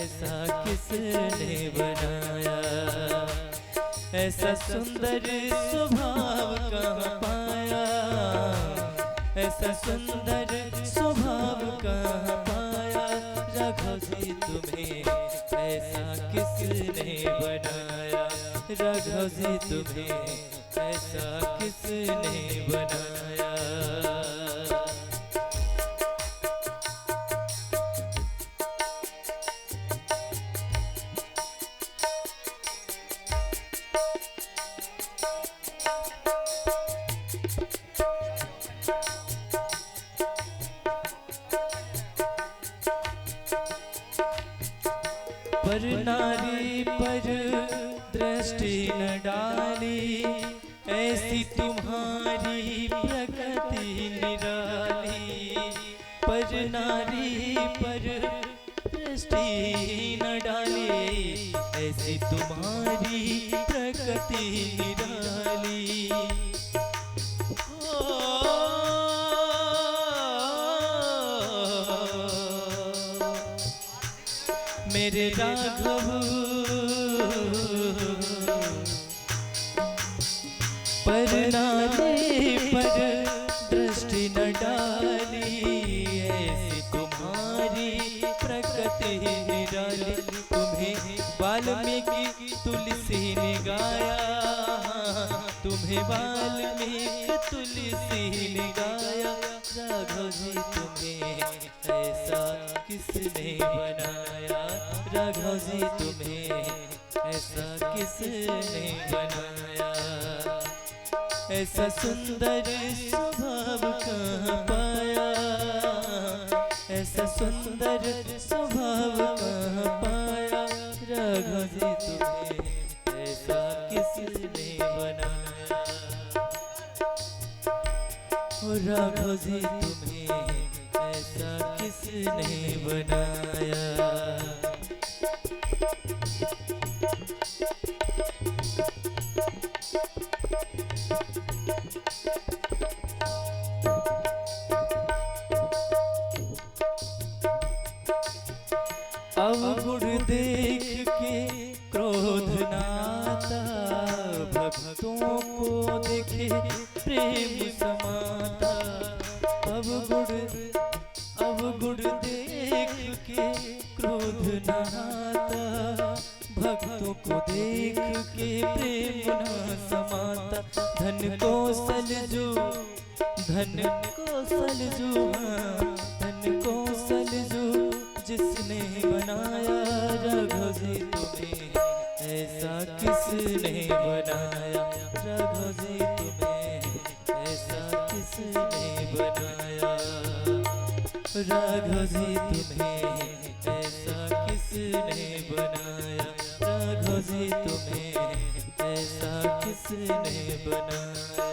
ऐसा किसने बनाया, ऐसा सुंदर स्वभाव कहाँ पाया, ऐसा सुंदर स्वभाव कहाँ पाया। राघव जी तुम्हें ऐसा किसने बनाया, राघव जी तुम्हें ऐसा किसने बनाया। पर नारी पर दृष्टि न डाली, ऐसी तुम्हारी प्रकृति निराली। पर नारी पर दृष्टि न डाली, ऐसी तुम्हारी प्रकृति निराली। मेरे राघव पर नारी पर दृष्टि न डाली, ऐसी तुम्हारी प्रकृति निराली। तुम्हें वाल्मीकि तुलसी ने गाया, तुम्हें वाल्मीकि तुलसी ने गाया। राघव जी तुम्हें ऐसा किसने बनाया, राघव जी तुम्हें ऐसा किसने बनाया। ऐसा सुंदर स्वभाव कहाँ पाया, ऐसा सुंदर स्वभाव कहाँ पाया। राघव जी तुम्हें ऐसा किसने बनाया, राघव जी तुम्हें ऐसा किसने बनाया। अवगुण देख के क्रोध नाता, भक्तों को देखे प्रेम समाता। अवगुण देख के क्रोध नाता, भक्तों को देख के प्रेम न समाता। धन कौशल जो धन कौशल जो धन कौशल जो जिसने बनाया। राघव जी तुम्हें ऐसा किसने बनाया, राघव जी तुम्हें ऐसा किसने बनाया। राघव जी तुम्हें ऐसा किसने बनाया, राघव जी तुम्हें ऐसा किसने बनाया,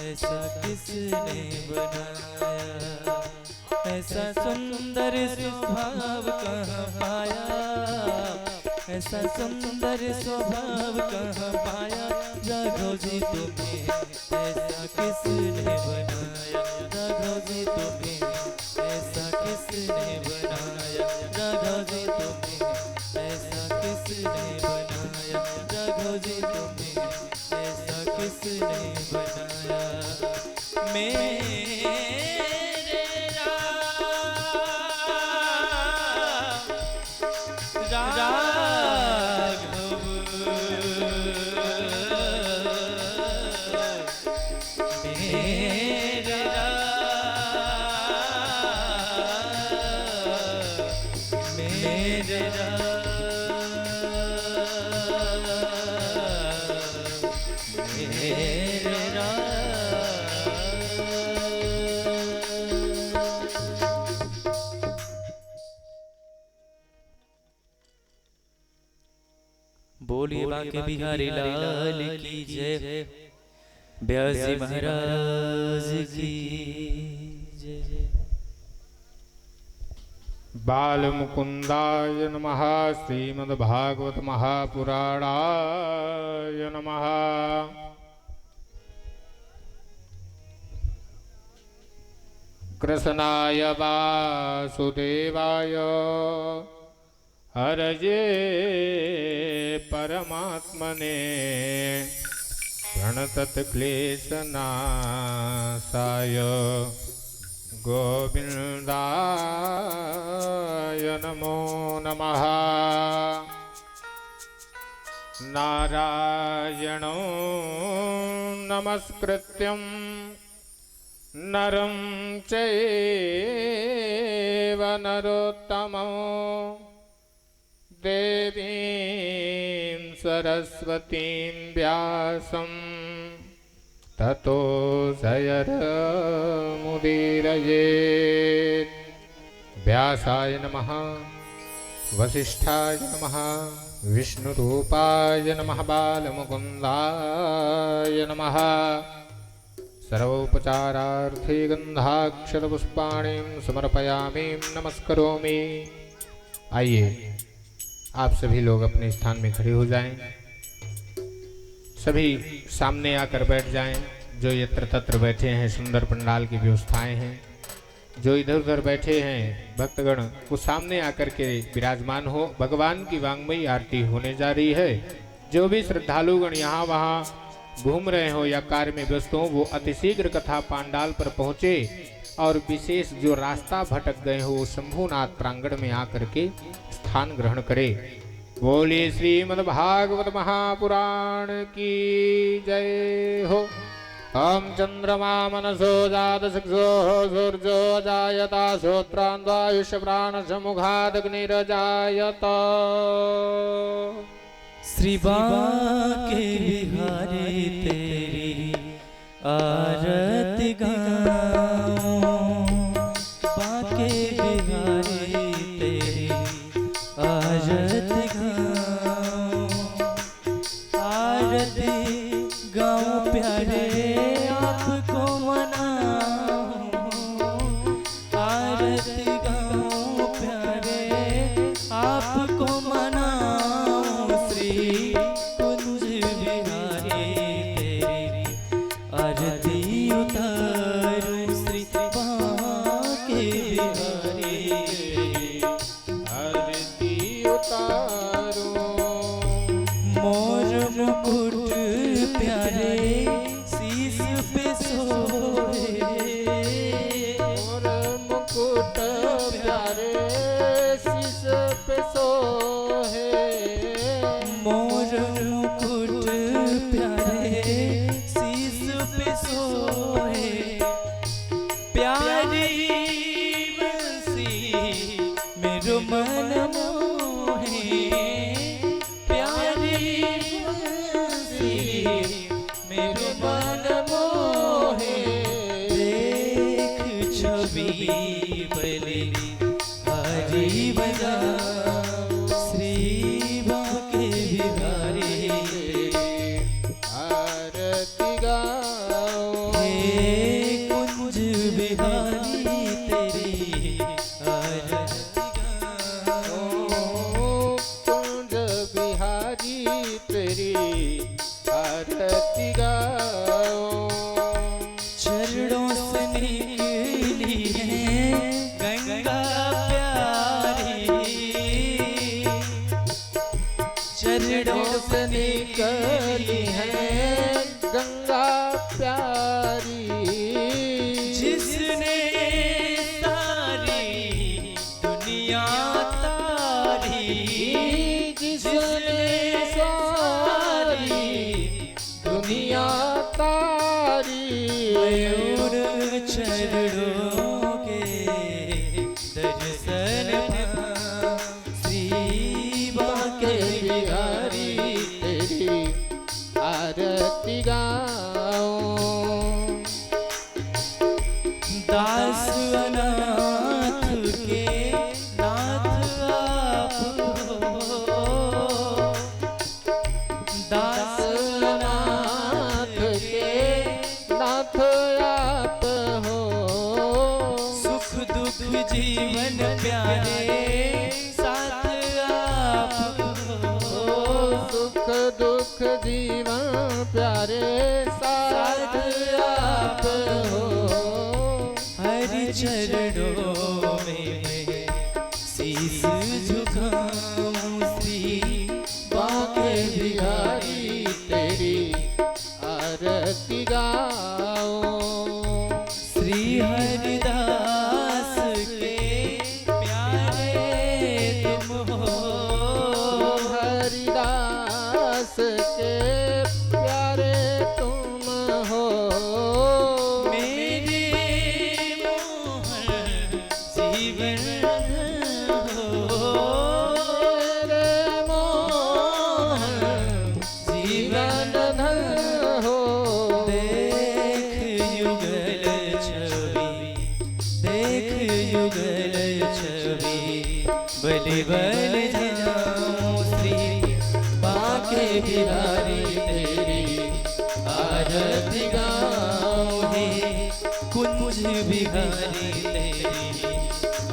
ऐसा किसने बनाया। ऐसा सुंदर स्वभाव कहाँ पाया, ऐसा सुंदर स्वभाव कहाँ पाया। राघव जी तुम्हें ऐसा किसने बनाया, राघव जी तुम्हें ऐसा किसने बनाया। राघव जी तुम्हें ऐसा किसने बनाया, राघव जी तुम्हें ऐसा किसने बनाया। मेरे बोलिए बांके बिहारी लाल की जय, व्यास जी महाराज की जय। बाल मुकुंदाय नमः, श्रीमद्भागवत महापुराणाय नमः। कृष्णाय वासुदेवाय हरजे परमात्मने प्रणतत्क्लेशनाशाय गोविन्दाय नमो नमः। नारायणो नमस्कृत्यं नरं चैव नरोत्तमो देवीं सरस्वतीं व्यासं ततो जयमुदीरयेत्। व्यासाय नमः, वसिष्ठाय नमः, विष्णुरूपाय नमः, बालमुकुन्दाय नमः। सर्वोपचारार्थे गन्धाक्षतपुष्पाणिं समर्पयामि, नमस्करोमि। आइए आप सभी लोग अपने स्थान में खड़े हो जाएं, सभी सामने आकर बैठ जाएं। जो यत्र तत्र बैठे हैं, सुंदर पंडाल की व्यवस्थाएं हैं। जो इधर उधर बैठे हैं भक्तगण, वो सामने आकर के विराजमान हो। भगवान की वांगमयी आरती होने जा रही है। जो भी श्रद्धालुगण यहाँ वहाँ घूम रहे हो या कार्य में व्यस्त हो, वो अतिशीघ्र कथा पांडाल पर पहुँचे और विशेष जो रास्ता भटक गए हो, वो शंभुनाथ प्रांगण में आकर के स्थान ग्रहण करे। बोलिए श्रीमद् भागवत महापुराण की जय हो। ओम चंद्रमा मनसो जात शिक्षो सूर्यो जायता श्रोत्रान्वायुष प्राण समुखादग्निरजायत। श्री बांके बिहारी तेरी आरती गाऊं, बांके बिहारी तेरी आरती गाऊं, आरती गाऊं प्यारे आपको मनाऊं, आरती गाऊं प्यारे आपको मनाऊं। श्री कुंज बिहारी तेरी आरती उतारूं, श्री बांके बिहारी आरती उतारूं। मोर मुकुट प्यारे शीश पे सोए, मोर मुकुट प्यारे शीश पे सोहे। मोर मुकुट प्यारे शीश पे सोए। प्यारी बंसी मेरो मन मोहे, प्यारी बंसी मेरो मन मोहे। देख छवि बली हरी बजा, श्री बांके बिहारी आरती गाओ। हे कुंज बिहारी तेरी आरती गाऊं। कुंज बिहारी तेरी आरती गाओ। चरणों से निकली है गंगा प्यारी, चरणों से निकली है गंगा प्यारी। जिसने सारी दुनिया तारी, जिसने सारी दुनिया तारी। मयूर चरणों के दर्शन पाऊं, श्री बांके बिहारी तेरी आरती गाओ। दास अनाथ के नाथ आप हो, दास नाथ के नाथ आप हो। सुख दुख जीवन प्यारे साथ आप हो, सुख दुख जीवन प्यारे साथ आप हो। हरि चरणों में मैं शीश झुकाऊं, बलि बल जाऊं श्री बांके बिहारी तेरी आरती गाऊं हे कुंज बिहारी तेरी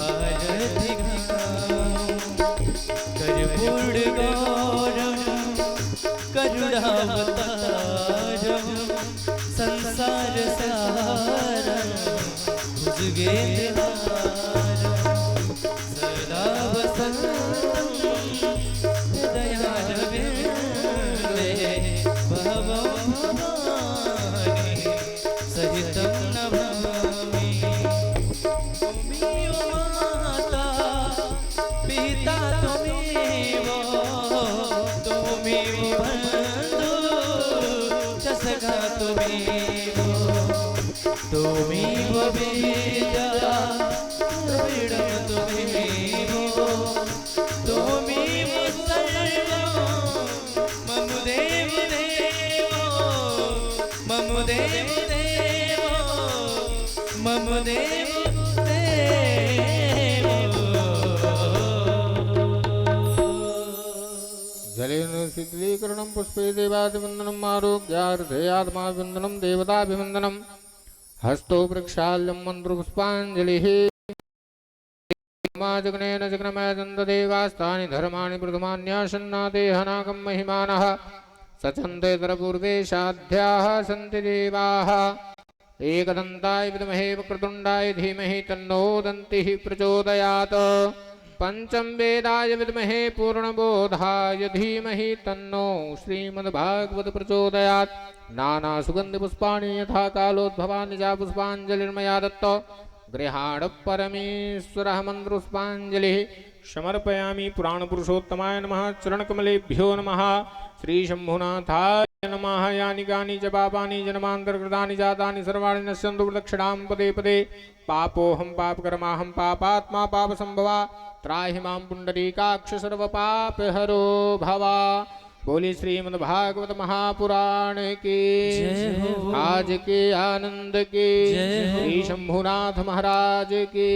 आरती गाऊं कर्पूर गौरम करुणावतारम संसार सारम भुजगेन्द्रहारम सदा वसंतम हृदयारविंदे भवं भवानी सहितं नमामि त्वमेव माता पिता त्वमेव त्वमेव बन्धु च सखा त्वमेव त्वमेव वेदा द्रविडं त्वमेव त्वमेव सर्वं मम देव देवो मम देव देवो मम देव जलेन शीतलीकरणं पुष्पे देवादिवन्दनम् आरोग्यार्थयात्माभिवन्दनं देवताभिवन्दनं हस्तो वृक्षाल्यं मन्त्रपुष्पाञ्जलिः जगनेन जगन्मयदन्तदेवास्तानि धर्माणि प्रथमान्यासन्नादेहनागं महिमानः सचन्देतरपूर्वेशाध्याः सन्ति देवाः एकदन्ताय विद्महे वक्रतुण्डाय धीमहि तन्नो दन्तिः प्रचोदयात् पंचम वेदाय विद्महे पूर्णबोधाय धीमहि तन्नो श्रीमद्भागवत प्रचोदयात् नाना सुगंधि पुष्पाणि यथा कालोद्भवानि च पुष्पाञ्जलिर्मया दत्त गृहाण परमेश्वरः मन्त्रपुष्पाञ्जलिः समर्पयामि पुराणपुरुषोत्तमाय नमः चरणकमलेभ्यो नमः श्रीशम्भुनाथाय नमः यानि कानि च पापानि जन्मान्तर्कृतानि जातानि सर्वाणि नश्यन्तु प्रदक्षिणां पदे पदे पापोऽहं पापकर्माहं पापात्मा पापसंभवा त्राहि मां पुण्डरीकाक्ष सर्वपापहरो भवा। बोली श्रीमद्भागवत महापुराण की आज के आनंद के श्री शंभुनाथ महाराज की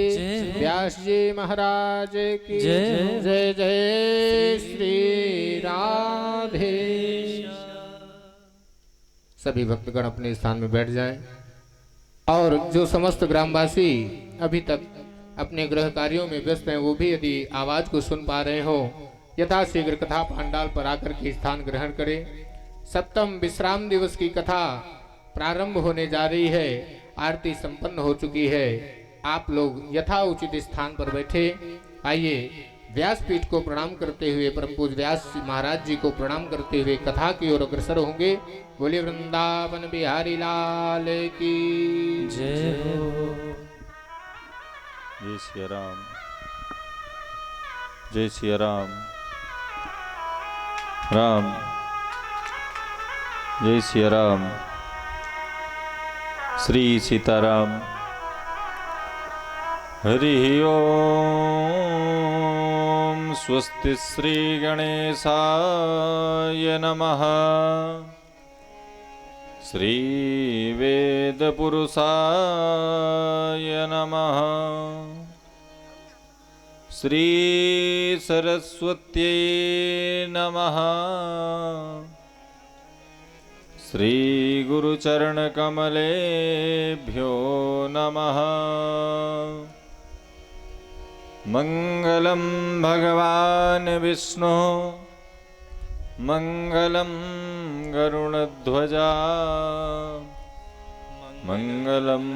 व्यास जी महाराज की जय जय श्री राधे। सभी भक्तगण अपने स्थान में बैठ जाएं और जो समस्त ग्रामवासी अभी तक अपने गृह कार्यों में व्यस्त हैं वो भी यदि आवाज को सुन पा रहे हो यथाशीघ्र कथा पांडाल पर आकर के स्थान ग्रहण करें। सप्तम विश्राम दिवस की कथा प्रारंभ होने जा रही है। आरती संपन्न हो चुकी है। आप लोग यथा उचित स्थान पर बैठे। आइए व्यासपीठ को प्रणाम करते हुए परम पूज्य व्यास महाराज जी को प्रणाम करते हुए कथा की ओर अग्रसर होंगे। बोले वृंदावन बिहारी लाल की जय हो। जय सिया राम, जय सिया राम। राम जय सिया राम। श्री सीताराम। हरि ओम। स्वस्ति श्री गणेशाय नमः। श्री वेद पुरुषाय नमः। श्री सरस्वत्यै नमः। श्री गुरुचरण कमलेभ्यो नमः। मंगलम भगवान विष्णु मंगलम गरुणध्वजा मंगलम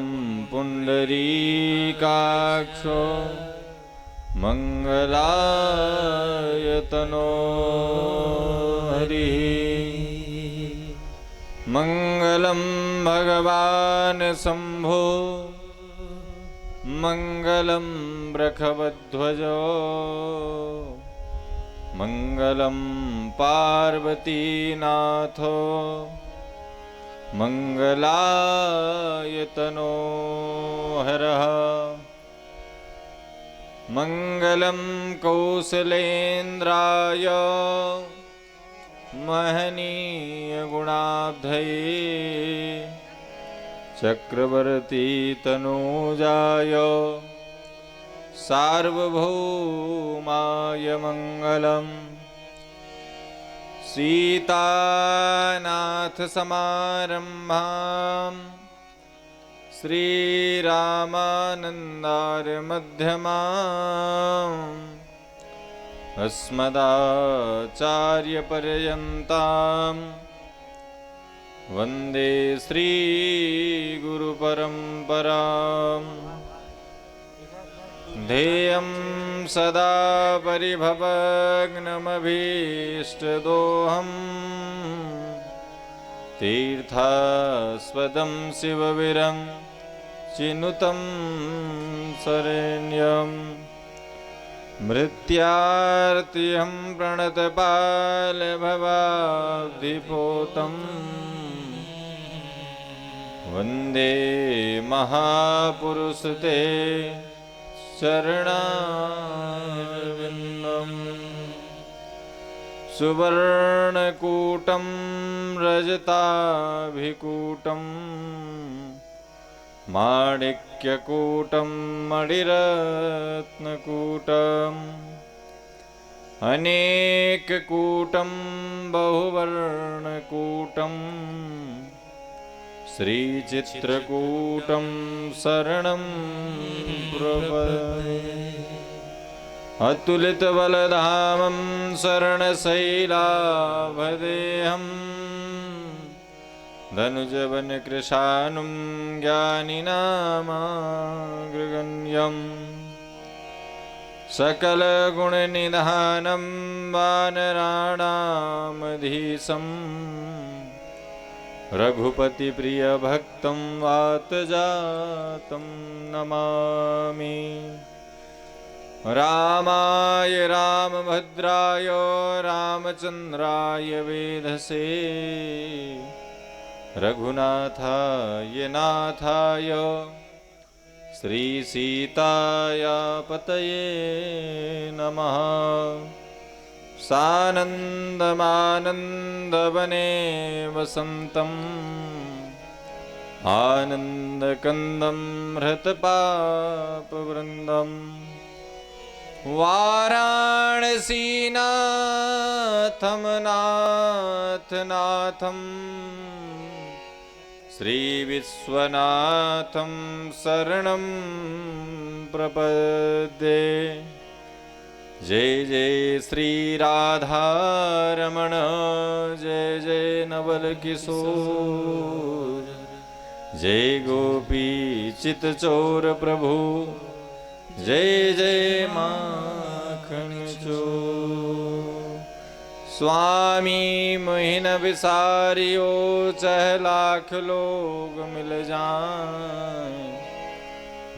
पुंडरीकाक्षो मंगलायतनो हरि। मंगलम भगवान शंभो मंगलम वृषभध्वजो मंगलम पार्वतीनाथो मंगलायतनो हरः। मंगलम कौसलेन्द्राय महनीय गुणाब्धये चक्रवर्ती तनूजाय सार्वभौमाय मङ्गलम् सीतानाथसमारम्भाम् श्रीरामानन्दार्यमध्यमाम् अस्मदाचार्यपर्यन्ताम् वन्दे श्रीगुरुपरम्पराम् ध्येयं सदा परिभवग्नमभीष्टदोहम् तीर्थास्पदं शिवविरं चिनुतं शरण्यम् मृत्यार्तिहं प्रणतपालभवाब्धिपोतम् वन्दे महापुरुषते चरणारविन्दम् सुवर्णकूटं रजताभिकूटम् माणिक्यकूटं मणिरत्नकूटम् अनेककूटं बहुवर्णकूटम् श्रीचित्रकूटं शरणं प्रपद्ये अतुलितबलधामं शरणशैलाभदेहम् धनुजवनकृशानुं ज्ञानिनामाग्रगण्यम् सकलगुणनिधानं वानराणामधीशम् रघुपतिप्रियभक्तं वातजातं नमामि रामाय रामभद्राय रामचन्द्राय वेधसे रघुनाथाय नाथाय श्रीसीताया पतये नमः सानन्दमानन्दवने वसन्तम् आनन्दकन्दं हृतपापवृन्दम् वाराणसीनाथं नाथनाथं श्रीविश्वनाथं शरणं प्रपद्ये जय जय श्री राधारमण जय जय नवल किशोर जय गोपी चितचोर प्रभु जय जय माखन चोर स्वामी मोहिन विसारियो चह लाख लोग मिल जाएं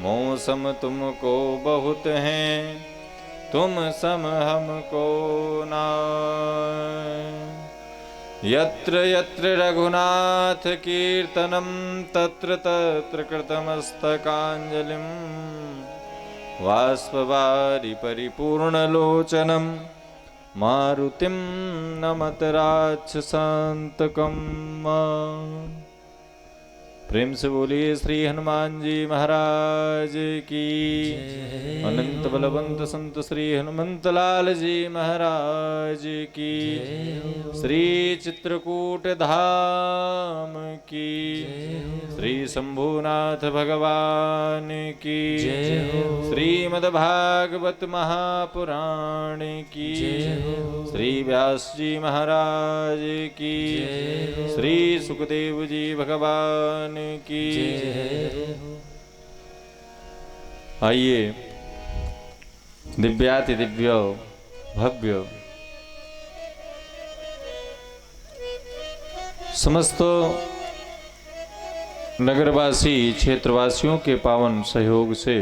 मौसम तुमको बहुत हैं तुम सम हमको नाय यत्र यत्र रघुनाथ कीर्तनं तत्र तत्र कृतमस्तकाञ्जलिं बाष्पवारि परिपूर्णलोचनं मारुतिं नमत राक्षसान्तकम् प्रेम से बोलिए श्री हनुमान जी महाराज की अनंत बलवंत संत श्री हनुमंत लाल जी महाराज की श्री चित्रकूट धाम की श्री शंभुनाथ भगवान की श्रीमद्भागवत महापुराण की श्री व्यास जी महाराज की श्री सुखदेव जी भगवान की। आइए दिव्याति दिव्य भव्य समस्त नगरवासी क्षेत्रवासियों के पावन सहयोग से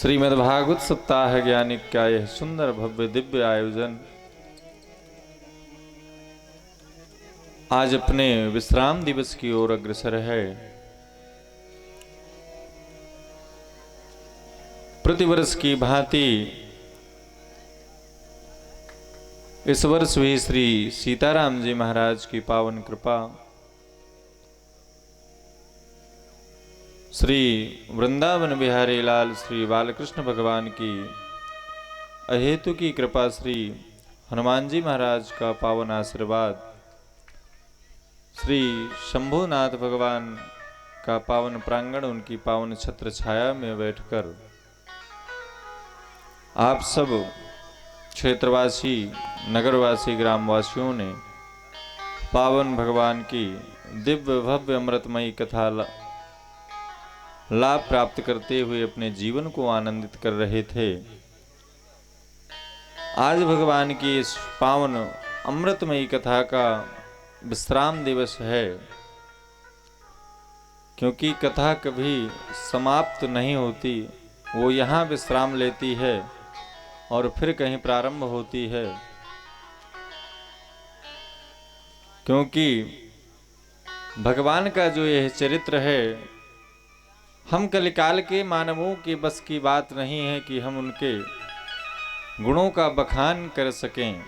श्रीमद्भागवत सप्ताह ज्ञानिक का यह सुंदर भव्य दिव्य आयोजन आज अपने विश्राम दिवस की ओर अग्रसर है। प्रतिवर्ष की भांति इस वर्ष भी श्री सीताराम जी महाराज की पावन कृपा श्री वृंदावन बिहारी लाल श्री बालकृष्ण भगवान की अहेतु की कृपा, श्री हनुमान जी महाराज का पावन आशीर्वाद, श्री शंभुनाथ भगवान का पावन प्रांगण, उनकी पावन छत्र छाया में बैठकर आप सब क्षेत्रवासी, नगरवासी, ग्रामवासियों ने पावन भगवान की दिव्य भव्य अमृतमयी कथा लाभ प्राप्त करते हुए अपने जीवन को आनंदित कर रहे थे। आज भगवान की इस पावन अमृतमयी कथा का विश्राम दिवस है, क्योंकि कथा कभी समाप्त नहीं होती, वो यहाँ विश्राम लेती है और फिर कहीं प्रारंभ होती है। क्योंकि भगवान का जो यह चरित्र है, हम कलिकाल के मानवों के बस की बात नहीं है कि हम उनके गुणों का बखान कर सकें।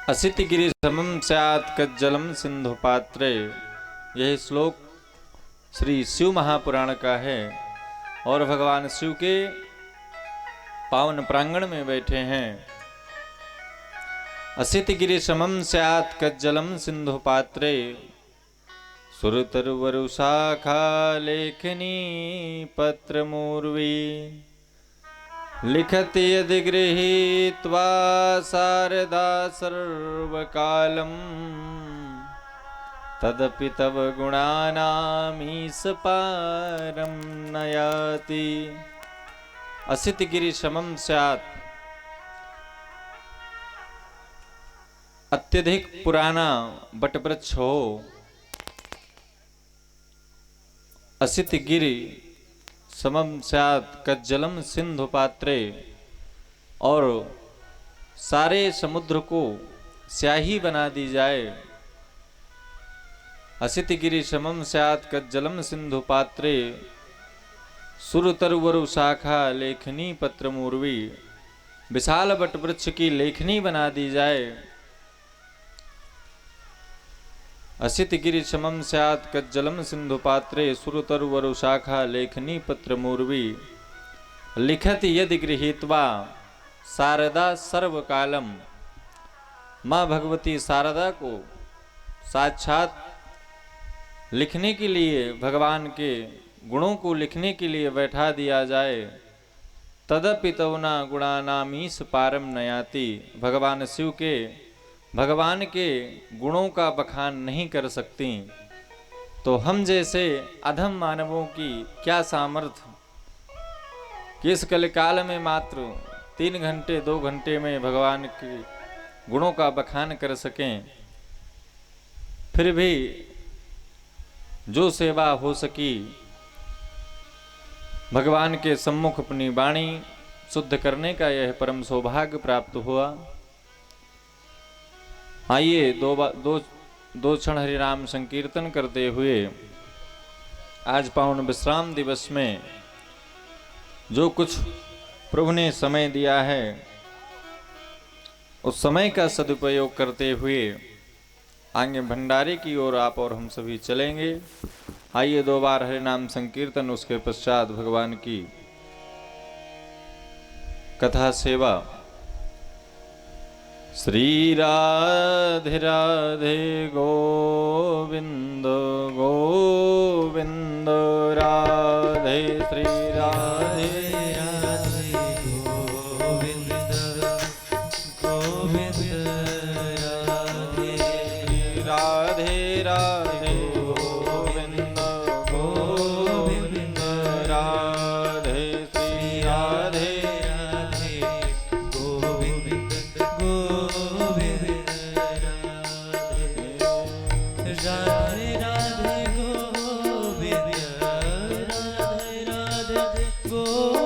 असित गिरि समम स्यात् कज्जलम सिंधु पात्रे, यह श्लोक श्री शिव महापुराण का है और भगवान शिव के पावन प्रांगण में बैठे हैं। असित गिरि समम स्यात् कज्जलम सिंधु पात्रे, सुरतरुवरु शाखा लेखनी पत्र मूर्वी, लिखति यदि गृहीत्वा शारदा सर्वकालम्, तदपि तव गुणानामीश पारं नयाति। असित गिरि समम स्यात्, अत्यधिक पुराना बटवृक्ष हो, असित गिरि समम स्यात् कज्जलम सिंधु पात्रे, और सारे समुद्र को स्याही बना दी जाए। असित गिरि समम स्यात् कज्जलम सिंधु पात्रे, सुरतरुवरु शाखा लेखनी पत्र मूर्वी, विशाल वटवृक्ष की लेखनी बना दी जाए। असित गिरि समम स्यात् कज्जलम सिंधु पात्रे, सुरतरुवरु शाखा लेखनी पत्र मूर्वी, लिखति यदि गृहीत्वा शारदा सर्वकालम। माँ भगवती शारदा को साक्षात लिखने के लिए, भगवान के गुणों को लिखने के लिए बैठा दिया जाए। तदपि तवना गुणानामीश पारम नयाति, भगवान शिव के, भगवान के गुणों का बखान नहीं कर सकती, तो हम जैसे अधम मानवों की क्या सामर्थ्य कि इस कलिकाल में मात्र 3 घंटे 2 घंटे में भगवान के गुणों का बखान कर सकें। फिर भी जो सेवा हो सकी, भगवान के सम्मुख अपनी वाणी शुद्ध करने का यह परम सौभाग्य प्राप्त हुआ। आइए दो क्षण हरि नाम संकीर्तन करते हुए आज पावन विश्राम दिवस में जो कुछ प्रभु ने समय दिया है, उस समय का सदुपयोग करते हुए आगे भंडारे की ओर आप और हम सभी चलेंगे। आइए 2 बार हरि नाम संकीर्तन, उसके पश्चात भगवान की कथा सेवा। श्री राधे राधे गोविंद गोविंद राधे, श्री राधे राधे गोविंद गोविंद राधे, राधे राधे गोविंद गोविंद राधे, श्री राधे राधे गोविंद गोविंद राधे, राधे राधे गोविंद, राधे राधे गोविंद।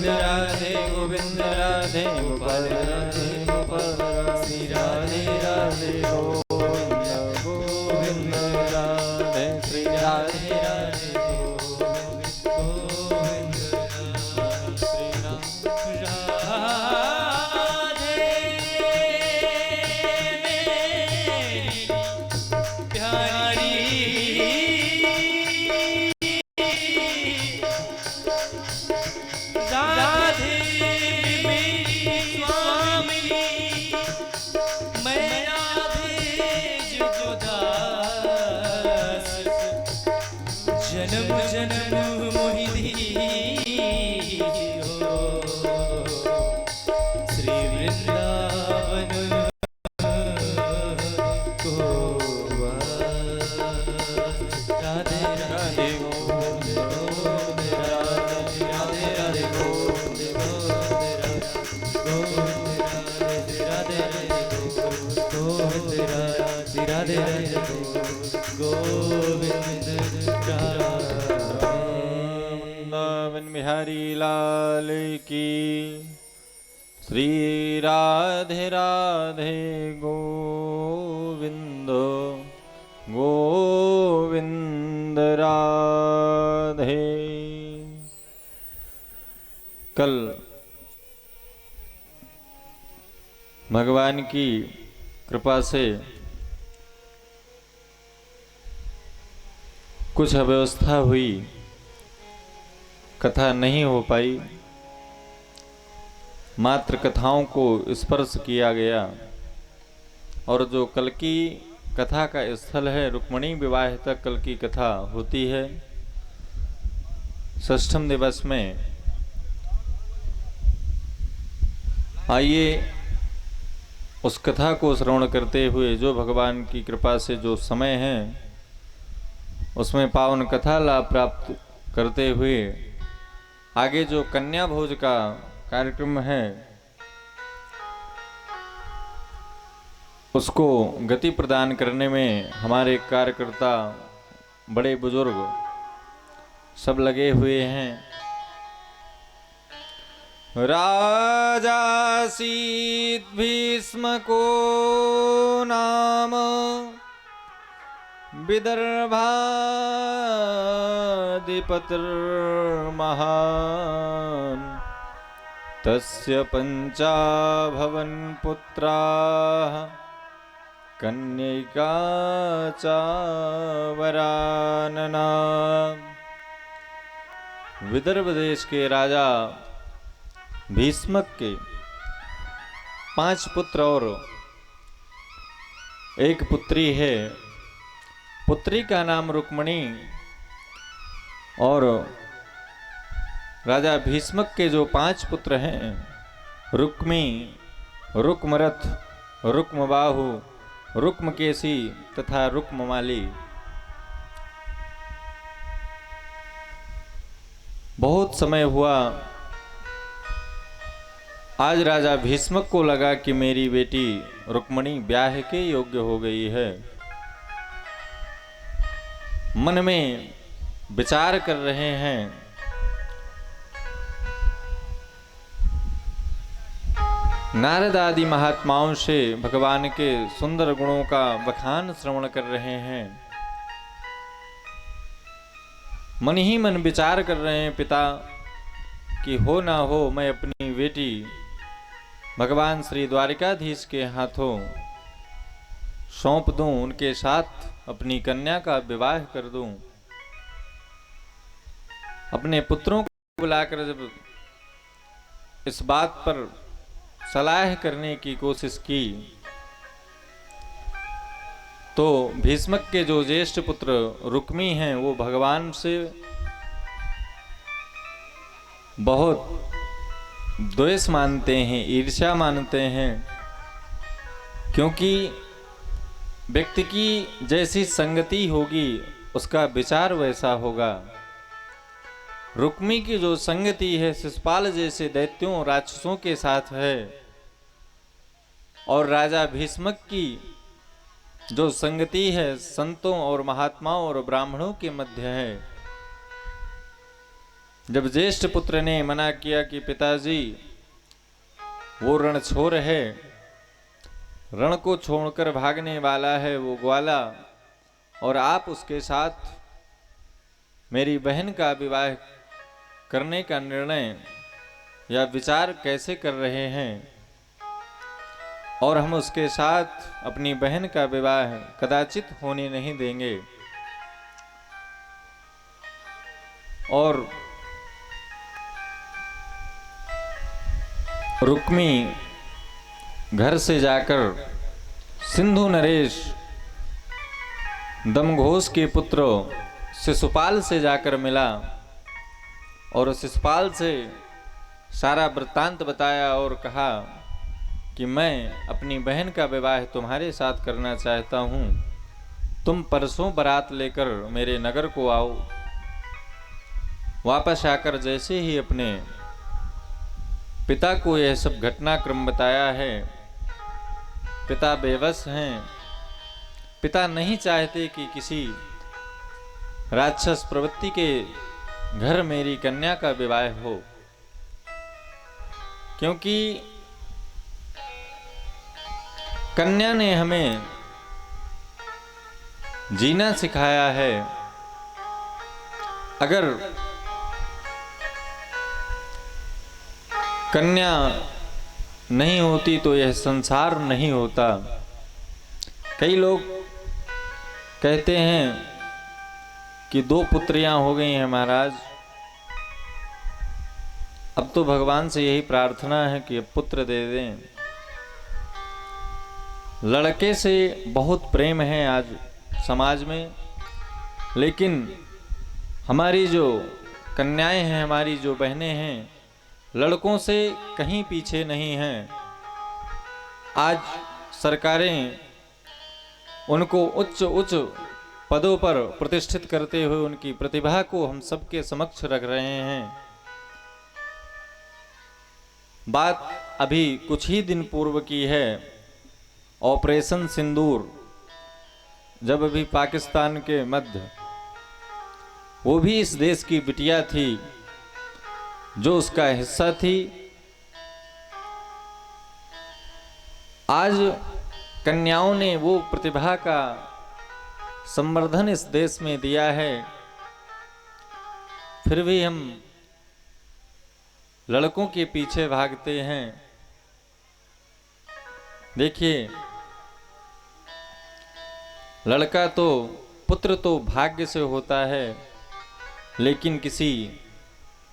राधे गोविंद राधे गोपाल राधे गोपाल श्री राधे राधे गोविंद गोविंद राधे श्री राधे राधे गोविंद श्री राम राधे मेरी प्यारी राधे मेरी स्वामिनी मैं राधे जुगदास जन्म जन्म मोहि हो श्री वृंदावन को राधे राधे गोविंद गोविंद राधे राधे राधे गोविंद गोविंद राधे राधे गोविंद राधे राधे गोविंद वृंदावन बिहारी लाल की श्री राधे राधे गोविंद गोविंद राधे। कल भगवान की कृपा से कुछ अव्यवस्था हुई, कथा नहीं हो पाई, मात्र कथाओं को स्पर्श किया गया। और जो कल की कथा का स्थल है रुक्मिणी विवाह तक कल की कथा होती है। षष्ठम दिवस में आइए उस कथा को श्रवण करते हुए जो भगवान की कृपा से जो समय है उसमें पावन कथा लाभ प्राप्त करते हुए आगे जो कन्या भोज का कार्यक्रम है उसको गति प्रदान करने में हमारे कार्यकर्ता बड़े बुजुर्ग सब लगे हुए हैं। राजा शीत भीष्म को नाम विदर्भाधिपतिर महान तस्य पंचाभवन पुत्राः कन्यका चावरानना। विदर्भ देश के राजा भीष्मक के 5 पुत्र और एक पुत्री है। पुत्री का नाम रुक्मिणी और राजा भीष्मक के जो 5 पुत्र हैं रुक्मी, रुक्मरथ, रुक्मबाहु, रुक्मकेशी तथा रुक्ममाली। बहुत समय हुआ, आज राजा भीष्मक को लगा कि मेरी बेटी रुक्मिणी ब्याह के योग्य हो गई है। मन में विचार कर रहे हैं। नारद आदि महात्माओं से भगवान के सुंदर गुणों का बखान श्रवण कर रहे हैं। मन ही मन विचार कर रहे हैं पिता कि हो ना हो मैं अपनी बेटी भगवान श्री द्वारिकाधीश के हाथों सौंप दूं, उनके साथ अपनी कन्या का विवाह कर दूं। अपने पुत्रों को बुलाकर जब इस बात पर सलाह करने की कोशिश की तो भीष्मक के जो ज्येष्ठ पुत्र रुक्मी हैं वो भगवान से बहुत द्वेष मानते हैं, ईर्ष्या मानते हैं, क्योंकि व्यक्ति की जैसी संगति होगी उसका विचार वैसा होगा। रुक्मी की जो संगति है शिशुपाल जैसे दैत्यों राक्षसों के साथ है और राजा भीष्मक की जो संगति है संतों और महात्माओं और ब्राह्मणों के मध्य है। जब ज्येष्ठ पुत्र ने मना किया कि पिताजी वो रणछोर है, रण को छोड़कर भागने वाला है वो ग्वाला, और आप उसके साथ मेरी बहन का विवाह करने का निर्णय या विचार कैसे कर रहे हैं, और हम उसके साथ अपनी बहन का विवाह कदाचित होने नहीं देंगे। और रुक्मी घर से जाकर सिंधु नरेश दमघोष के पुत्र शिशुपाल से जाकर मिला और शिशुपाल से सारा वृत्तांत बताया और कहा कि मैं अपनी बहन का विवाह तुम्हारे साथ करना चाहता हूँ, तुम परसों बारात लेकर मेरे नगर को आओ। वापस आकर जैसे ही अपने पिता को यह सब घटनाक्रम बताया है, पिता बेबस हैं। पिता नहीं चाहते कि किसी राक्षस प्रवृत्ति के घर मेरी कन्या का विवाह हो, क्योंकि कन्या ने हमें जीना सिखाया है। अगर कन्या नहीं होती तो यह संसार नहीं होता। कई लोग कहते हैं कि 2 पुत्रियां हो गई हैं महाराज, अब तो भगवान से यही प्रार्थना है कि पुत्र दे दें। लड़के से बहुत प्रेम है आज समाज में, लेकिन हमारी जो कन्याएं हैं, हमारी जो बहनें हैं, लड़कों से कहीं पीछे नहीं हैं। आज सरकारें उनको उच्च उच्च पदों पर प्रतिष्ठित करते हुए उनकी प्रतिभा को हम सबके समक्ष रख रहे हैं। बात अभी कुछ ही दिन पूर्व की है, ऑपरेशन सिंदूर, जब अभी पाकिस्तान के मध्य वो भी इस देश की बिटिया थी जो उसका हिस्सा थी। आज कन्याओं ने वो प्रतिभा का संवर्धन इस देश में दिया है, फिर भी हम लड़कों के पीछे भागते हैं। देखिए, लड़का तो पुत्र तो भाग्य से होता है, लेकिन किसी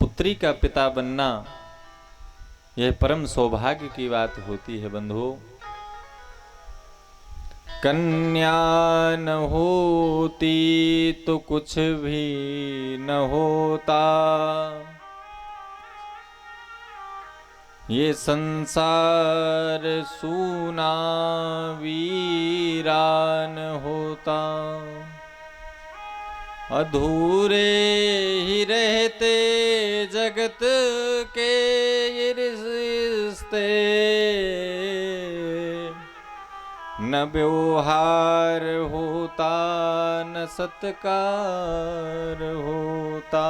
पुत्री का पिता बनना यह परम सौभाग्य की बात होती है बंधुओं। कन्या न होती तो कुछ भी न होता, ये संसार सूना वीरान होता। अधूरे ही रहते जगत के ये रिश्ते, न व्यवहार होता न सत्कार होता।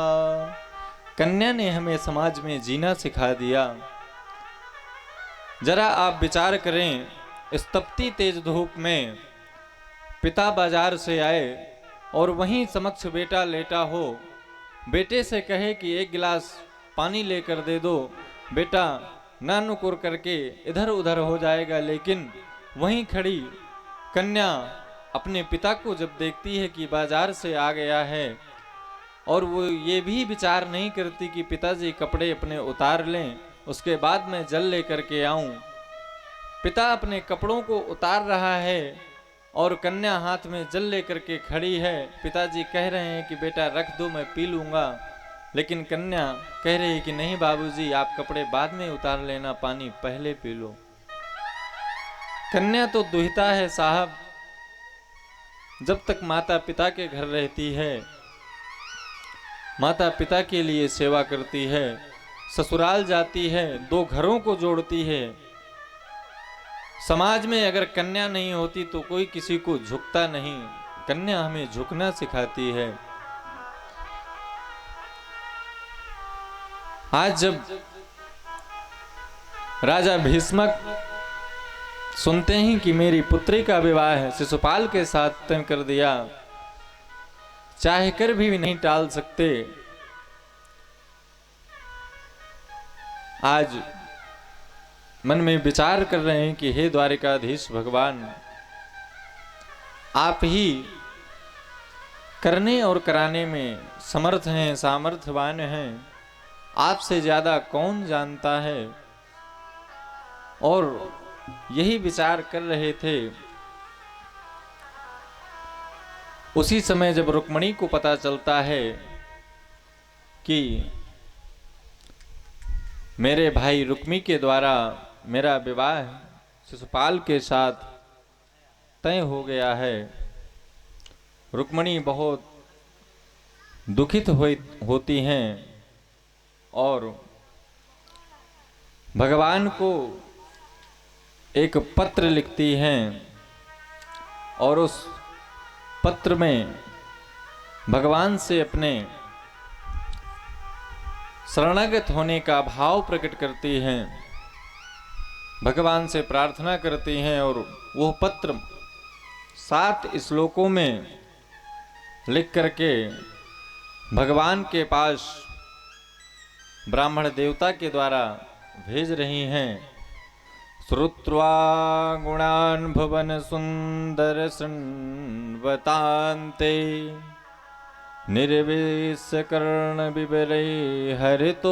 कन्या ने हमें समाज में जीना सिखा दिया। जरा आप विचार करें, इस तपती तेज धूप में पिता बाजार से आए और वहीं समक्ष बेटा लेटा हो, बेटे से कहे कि 1 गिलास पानी लेकर दे दो, बेटा ना नुकुर करके इधर उधर हो जाएगा। लेकिन वहीं खड़ी कन्या अपने पिता को जब देखती है कि बाजार से आ गया है, और वो ये भी विचार नहीं करती कि पिताजी कपड़े अपने उतार लें, उसके बाद मैं जल लेकर के आऊं। पिता अपने कपड़ों को उतार रहा है और कन्या हाथ में जल लेकर के खड़ी है। पिताजी कह रहे हैं कि बेटा रख दो, मैं पी लूंगा, लेकिन कन्या कह रही है कि नहीं बाबूजी, आप कपड़े बाद में उतार लेना, पानी पहले पी लो। कन्या तो दुहिता है साहब, जब तक माता पिता के घर रहती है, माता पिता के लिए सेवा करती है, ससुराल जाती है, 2 घरों को जोड़ती है। समाज में अगर कन्या नहीं होती तो कोई किसी को झुकता नहीं, कन्या हमें झुकना सिखाती है। आज जब राजा भीष्मक सुनते हैं कि मेरी पुत्री का विवाह शिशुपाल के साथ तय कर दिया, चाहकर भी नहीं टाल सकते। आज मन में विचार कर रहे हैं कि हे द्वारिकाधीश भगवान, आप ही करने और कराने में समर्थ हैं, सामर्थ्यवान हैं। आपसे ज्यादा कौन जानता है। और यही विचार कर रहे थे। उसी समय जब रुक्मणी को पता चलता है कि मेरे भाई रुक्मी के द्वारा मेरा विवाह शिशुपाल के साथ तय हो गया है, रुक्मणी बहुत दुखित होती हैं और भगवान को एक पत्र लिखती हैं और उस पत्र में भगवान से अपने शरणागत होने का भाव प्रकट करती हैं, भगवान से प्रार्थना करती हैं। और वो पत्र 7 श्लोकों में लिख करके भगवान के पास ब्राह्मण देवता के द्वारा भेज रही हैं। श्रुत्वा गुणान् भुवन सुंदर शृण्वतान्ते निर्विश्य कर्ण विवरे हरितोंगतापम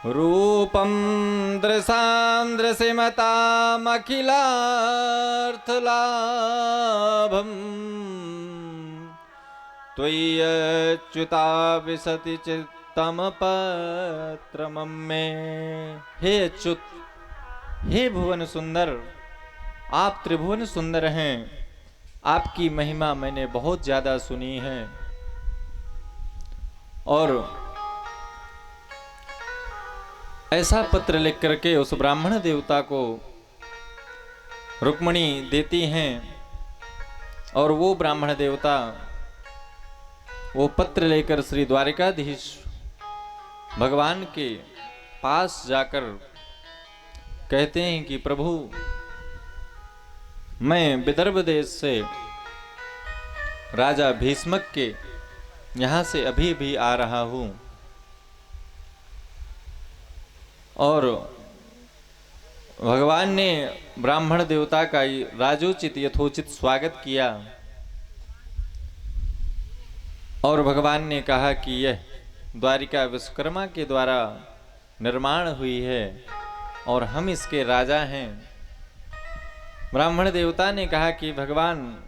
रूपम दृशां दृशिमतामखिलार्थलाभम् त्वय्यच्युता विशति चित्तम पत्रमं मे। हे अच्युत, हे भुवन सुंदर, आप त्रिभुवन सुंदर हैं। आपकी महिमा मैंने बहुत ज्यादा सुनी है और ऐसा पत्र लिख करके उस ब्राह्मण देवता को रुक्मणी देती हैं। और वो ब्राह्मण देवता वो पत्र लेकर श्री द्वारिकाधीश भगवान के पास जाकर कहते हैं कि प्रभु, मैं विदर्भ देश से राजा भीष्मक के यहाँ से अभी भी आ रहा हूँ और भगवान ने ब्राह्मण देवता का राजोचित यथोचित स्वागत किया। और भगवान ने कहा कि यह द्वारिका विश्वकर्मा के द्वारा निर्माण हुई है और हम इसके राजा हैं। ब्राह्मण देवता ने कहा कि भगवान,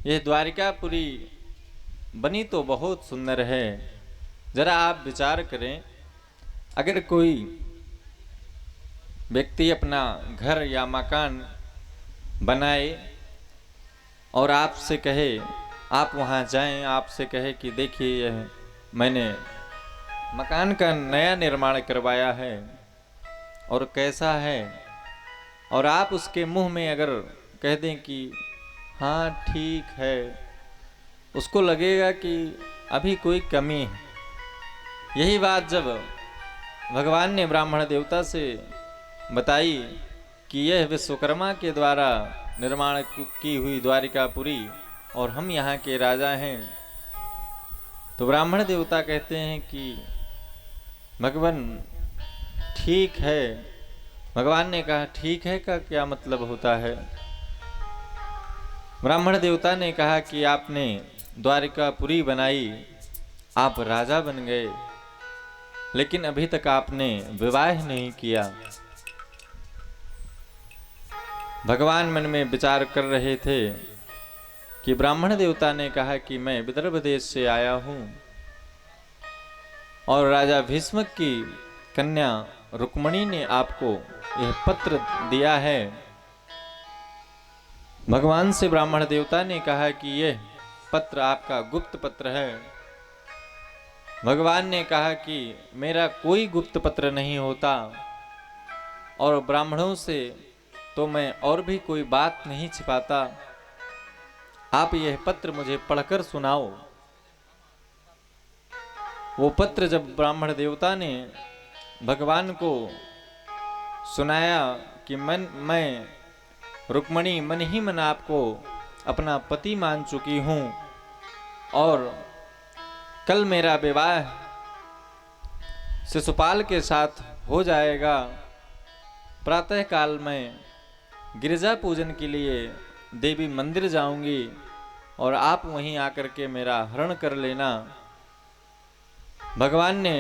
यह द्वारिकापुरी बनी तो बहुत सुंदर है, जरा आप विचार करें, अगर कोई व्यक्ति अपना घर या मकान बनाए और आपसे कहे, आप वहाँ जाएं, आपसे कहे कि देखिए यह मैंने मकान का नया निर्माण करवाया है और कैसा है, और आप उसके मुंह में अगर कह दें कि हाँ ठीक है, उसको लगेगा कि अभी कोई कमी है। यही बात जब भगवान ने ब्राह्मण देवता से बताई कि यह विश्वकर्मा के द्वारा निर्माण की हुई द्वारिकापुरी और हम यहाँ के राजा हैं, तो ब्राह्मण देवता कहते हैं कि भगवान ठीक है। भगवान ने कहा ठीक है का क्या मतलब होता है। ब्राह्मण देवता ने कहा कि आपने द्वारिकापुरी बनाई, आप राजा बन गए, लेकिन अभी तक आपने विवाह नहीं किया। भगवान मन में विचार कर रहे थे कि ब्राह्मण देवता ने कहा कि मैं विदर्भ देश से आया हूँ और राजा भीष्मक की कन्या रुक्मणी ने आपको यह पत्र दिया है। भगवान से ब्राह्मण देवता ने कहा कि यह पत्र आपका गुप्त पत्र है। भगवान ने कहा कि मेरा कोई गुप्त पत्र नहीं होता और ब्राह्मणों से तो मैं और भी कोई बात नहीं छिपाता। आप यह पत्र मुझे पढ़कर सुनाओ। वो पत्र जब ब्राह्मण देवता ने भगवान को सुनाया कि मैं रुक्मणी मन ही मन आपको अपना पति मान चुकी हूँ और कल मेरा विवाह शिशुपाल के साथ हो जाएगा, प्रातः काल में गिरिजा पूजन के लिए देवी मंदिर जाऊंगी और आप वहीं आकर के मेरा हरण कर लेना। भगवान ने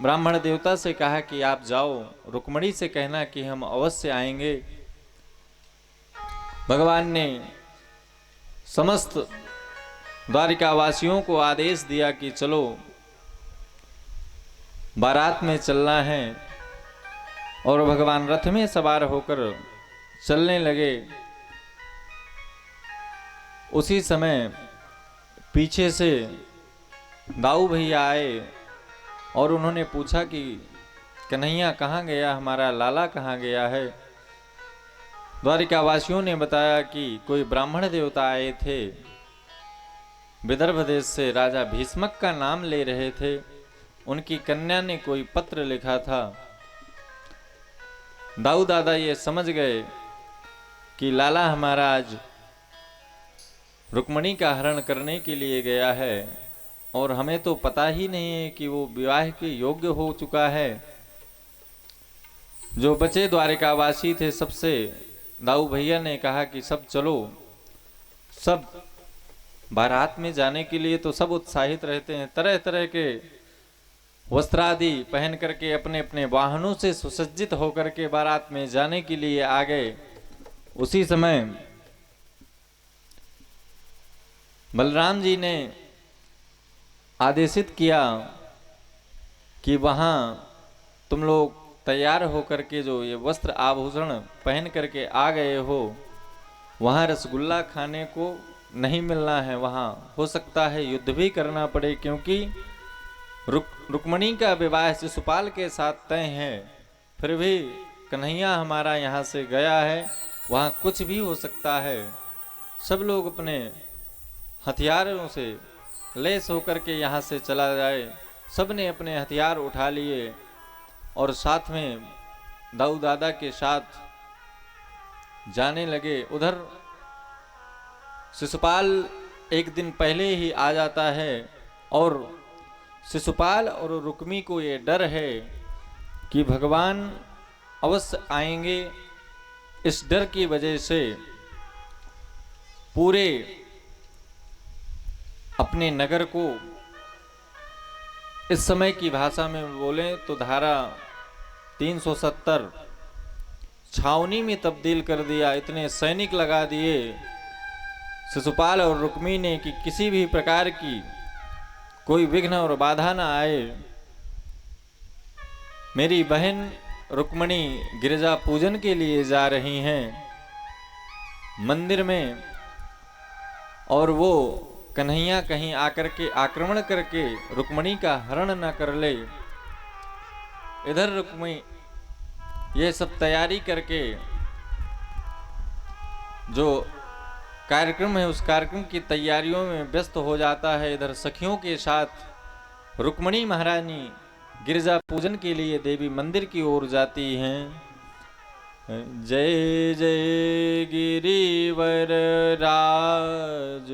ब्राह्मण देवता से कहा कि आप जाओ, रुक्मणी से कहना कि हम अवश्य आएंगे। भगवान ने समस्त द्वारिकावासियों को आदेश दिया कि चलो, बारात में चलना है, और भगवान रथ में सवार होकर चलने लगे। उसी समय पीछे से दाऊ भैया आए और उन्होंने पूछा कि कन्हैया कहाँ गया, हमारा लाला कहाँ गया है। द्वारिकावासियों ने बताया कि कोई ब्राह्मण देवता आए थे, विदर्भ देश से राजा भीष्मक का नाम ले रहे थे। उनकी कन्या ने कोई पत्र लिखा था। दाऊ दादा ये समझ गए कि लाला हमारा आज रुक्मणी का हरण करने के लिए गया है और हमें तो पता ही नहीं है कि वो विवाह के योग्य हो चुका है। जो बचे द्वारिकावासी थे सबसे दाऊ भैया ने कहा कि सब चलो, सब बारात में जाने के लिए तो सब उत्साहित रहते हैं, तरह तरह के वस्त्रादि पहन करके अपने अपने वाहनों से सुसज्जित होकर के बारात में जाने के लिए आ गए। उसी समय बलराम जी ने आदेशित किया कि वहां तुम लोग तैयार होकर के जो ये वस्त्र आभूषण पहन करके आ गए हो, वहां रसगुल्ला खाने को नहीं मिलना है, वहां हो सकता है युद्ध भी करना पड़े, क्योंकि रुक्मणी का विवाह शिशुपाल के साथ तय है। फिर भी कन्हैया हमारा यहाँ से गया है, वहाँ कुछ भी हो सकता है। सब लोग अपने हथियारों से लैस होकर के यहाँ से चला जाए। सब ने अपने हथियार उठा लिए और साथ में दाऊ दादा के साथ जाने लगे। उधर शिशुपाल एक दिन पहले ही आ जाता है और शिशुपाल और रुक्मी को ये डर है कि भगवान अवश्य आएंगे। इस डर की वजह से पूरे अपने नगर को, इस समय की भाषा में बोले तो धारा 370 छावनी में तब्दील कर दिया। इतने सैनिक लगा दिए शिशुपाल और रुक्मी ने कि किसी भी प्रकार की कोई विघ्न और बाधा ना आए। मेरी बहन रुक्मणी गिरिजा पूजन के लिए जा रही हैं मंदिर में, और वो कन्हैया कहीं आकर के आक्रमण करके रुक्मणी का हरण न कर ले। इधर रुक्मी ये सब तैयारी करके जो कार्यक्रम है उस कार्यक्रम की तैयारियों में व्यस्त हो जाता है। इधर सखियों के साथ रुक्मणी महारानी गिरिजा पूजन के लिए देवी मंदिर की ओर जाती हैं। जय जय गिरिवर राज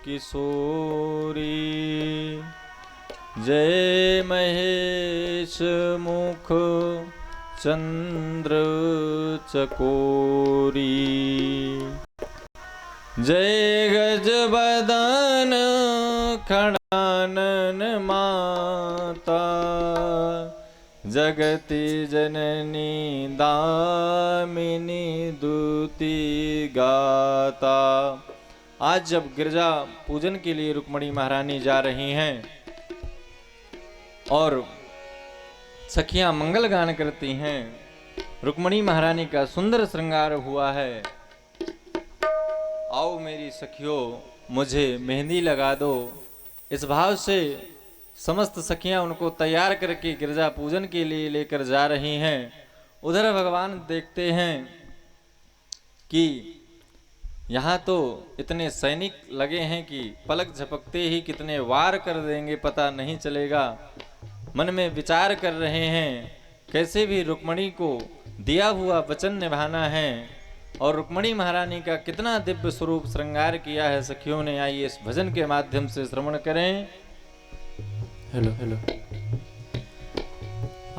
किशोरी, जय महेश मुख चंद्र चकोरी, जय गजबदन खड़ानन माता, जगति जननी दामिनी दूती गाता। आज जब गिरजा पूजन के लिए रुक्मणी महारानी जा रही हैं और सखियां मंगल गान करती हैं, रुक्मणी महारानी का सुंदर श्रृंगार हुआ है। आओ मेरी सखियों मुझे मेहंदी लगा दो, इस भाव से समस्त सखियां उनको तैयार करके गिरजा पूजन के लिए लेकर जा रही हैं। उधर भगवान देखते हैं कि यहाँ तो इतने सैनिक लगे हैं कि पलक झपकते ही कितने वार कर देंगे पता नहीं चलेगा। मन में विचार कर रहे हैं कैसे भी रुक्मणी को दिया हुआ वचन निभाना है और रुक्मणी महारानी का कितना दिव्य स्वरूप श्रृंगार किया है सखियों ने। आइए इस भजन के माध्यम से श्रवण करें। Hello hello.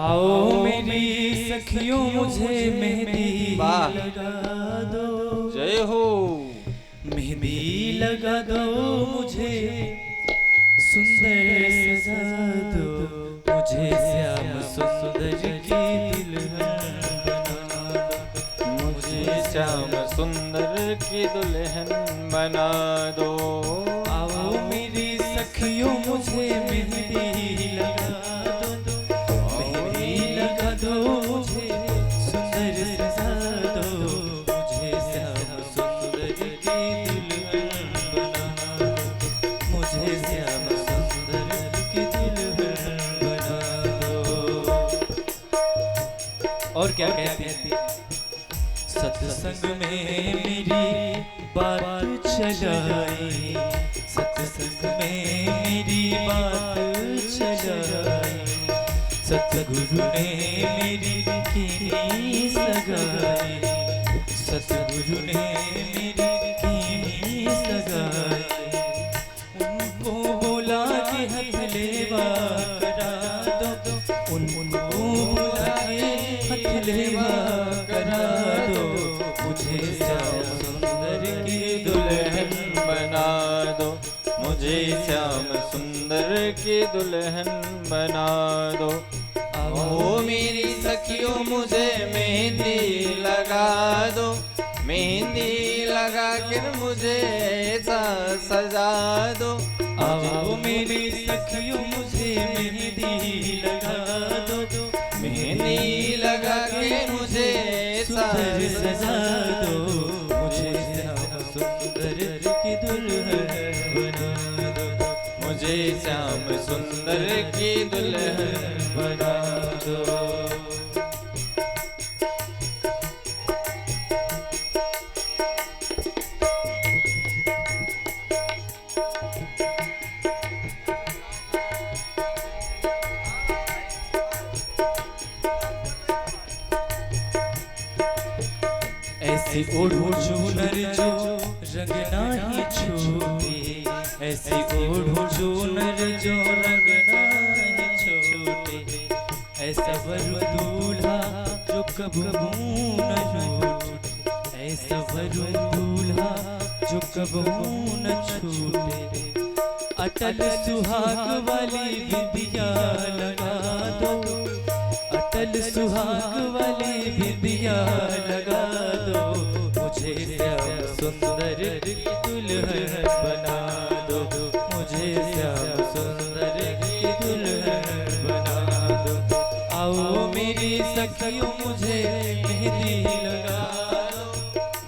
आओ मेरी सखियों मुझे मेहंदी लगा दो। जय हो। मेहंदी लगा दो मुझे, सुंदर सजा दो मुझे, श्याम सुंदर की दुल्हन, मुझे श्याम सुंदर की दुल्हन बना दो। आओ मेरी सखियों मुझे मेहंदी लगा दो, मेहंदी लगा दो मुझे, सुंदर सजा दो मुझे, श्याम सुंदर की दुल्हन बना दो, मुझे श्याम सुंदर की दुल्हन बना दो। और क्या कहती है? सत्संग में मेरी बात चलाई, सत्संग में मेरी बात चलाई, सतगुरु ने मेरी की सगाई, सतगुरु ने मेरी की सगाई। उनको बोला कि हथलेवा करा दो, उनको बोला कि हथलेवा करा दो, मुझे श्याम सुंदर की दुल्हन बना दो, मुझे श्याम सुंदर की दुल्हन बना दो। आओ मेरी सखियों मुझे मेहंदी लगा दो, मेहंदी लगा कर मुझे ऐसा सजा दो। आओ मेरी सखियों मुझे मेहंदी लगा दो, मेहंदी लगा के मुझे ऐसा सजा दो मुझे, श्याम सुंदर की दुल्हन बना दो, मुझे श्याम सुंदर की दुल्हन बना दो। ऐसी ओढ़ो चूनर जो रंग नाही छूटे, ऐसी ओढ़ो चूनर जो रंग नाही छूटे, ऐसा वरु दूल्हा जो कभी न छूटे, ऐसा वरु दूल्हा जो कभी न छूटे। अटल सुहाग वाली बिंदिया लगा दो, अटल सुहाग वाली बिंदिया लगा दो, मुझे श्याम सुंदर की दुल्हन बना दो, मुझे श्याम सुंदर की दुल्हन बना दो। आओ मेरी सखियों मुझे मेहंदी लगा दो,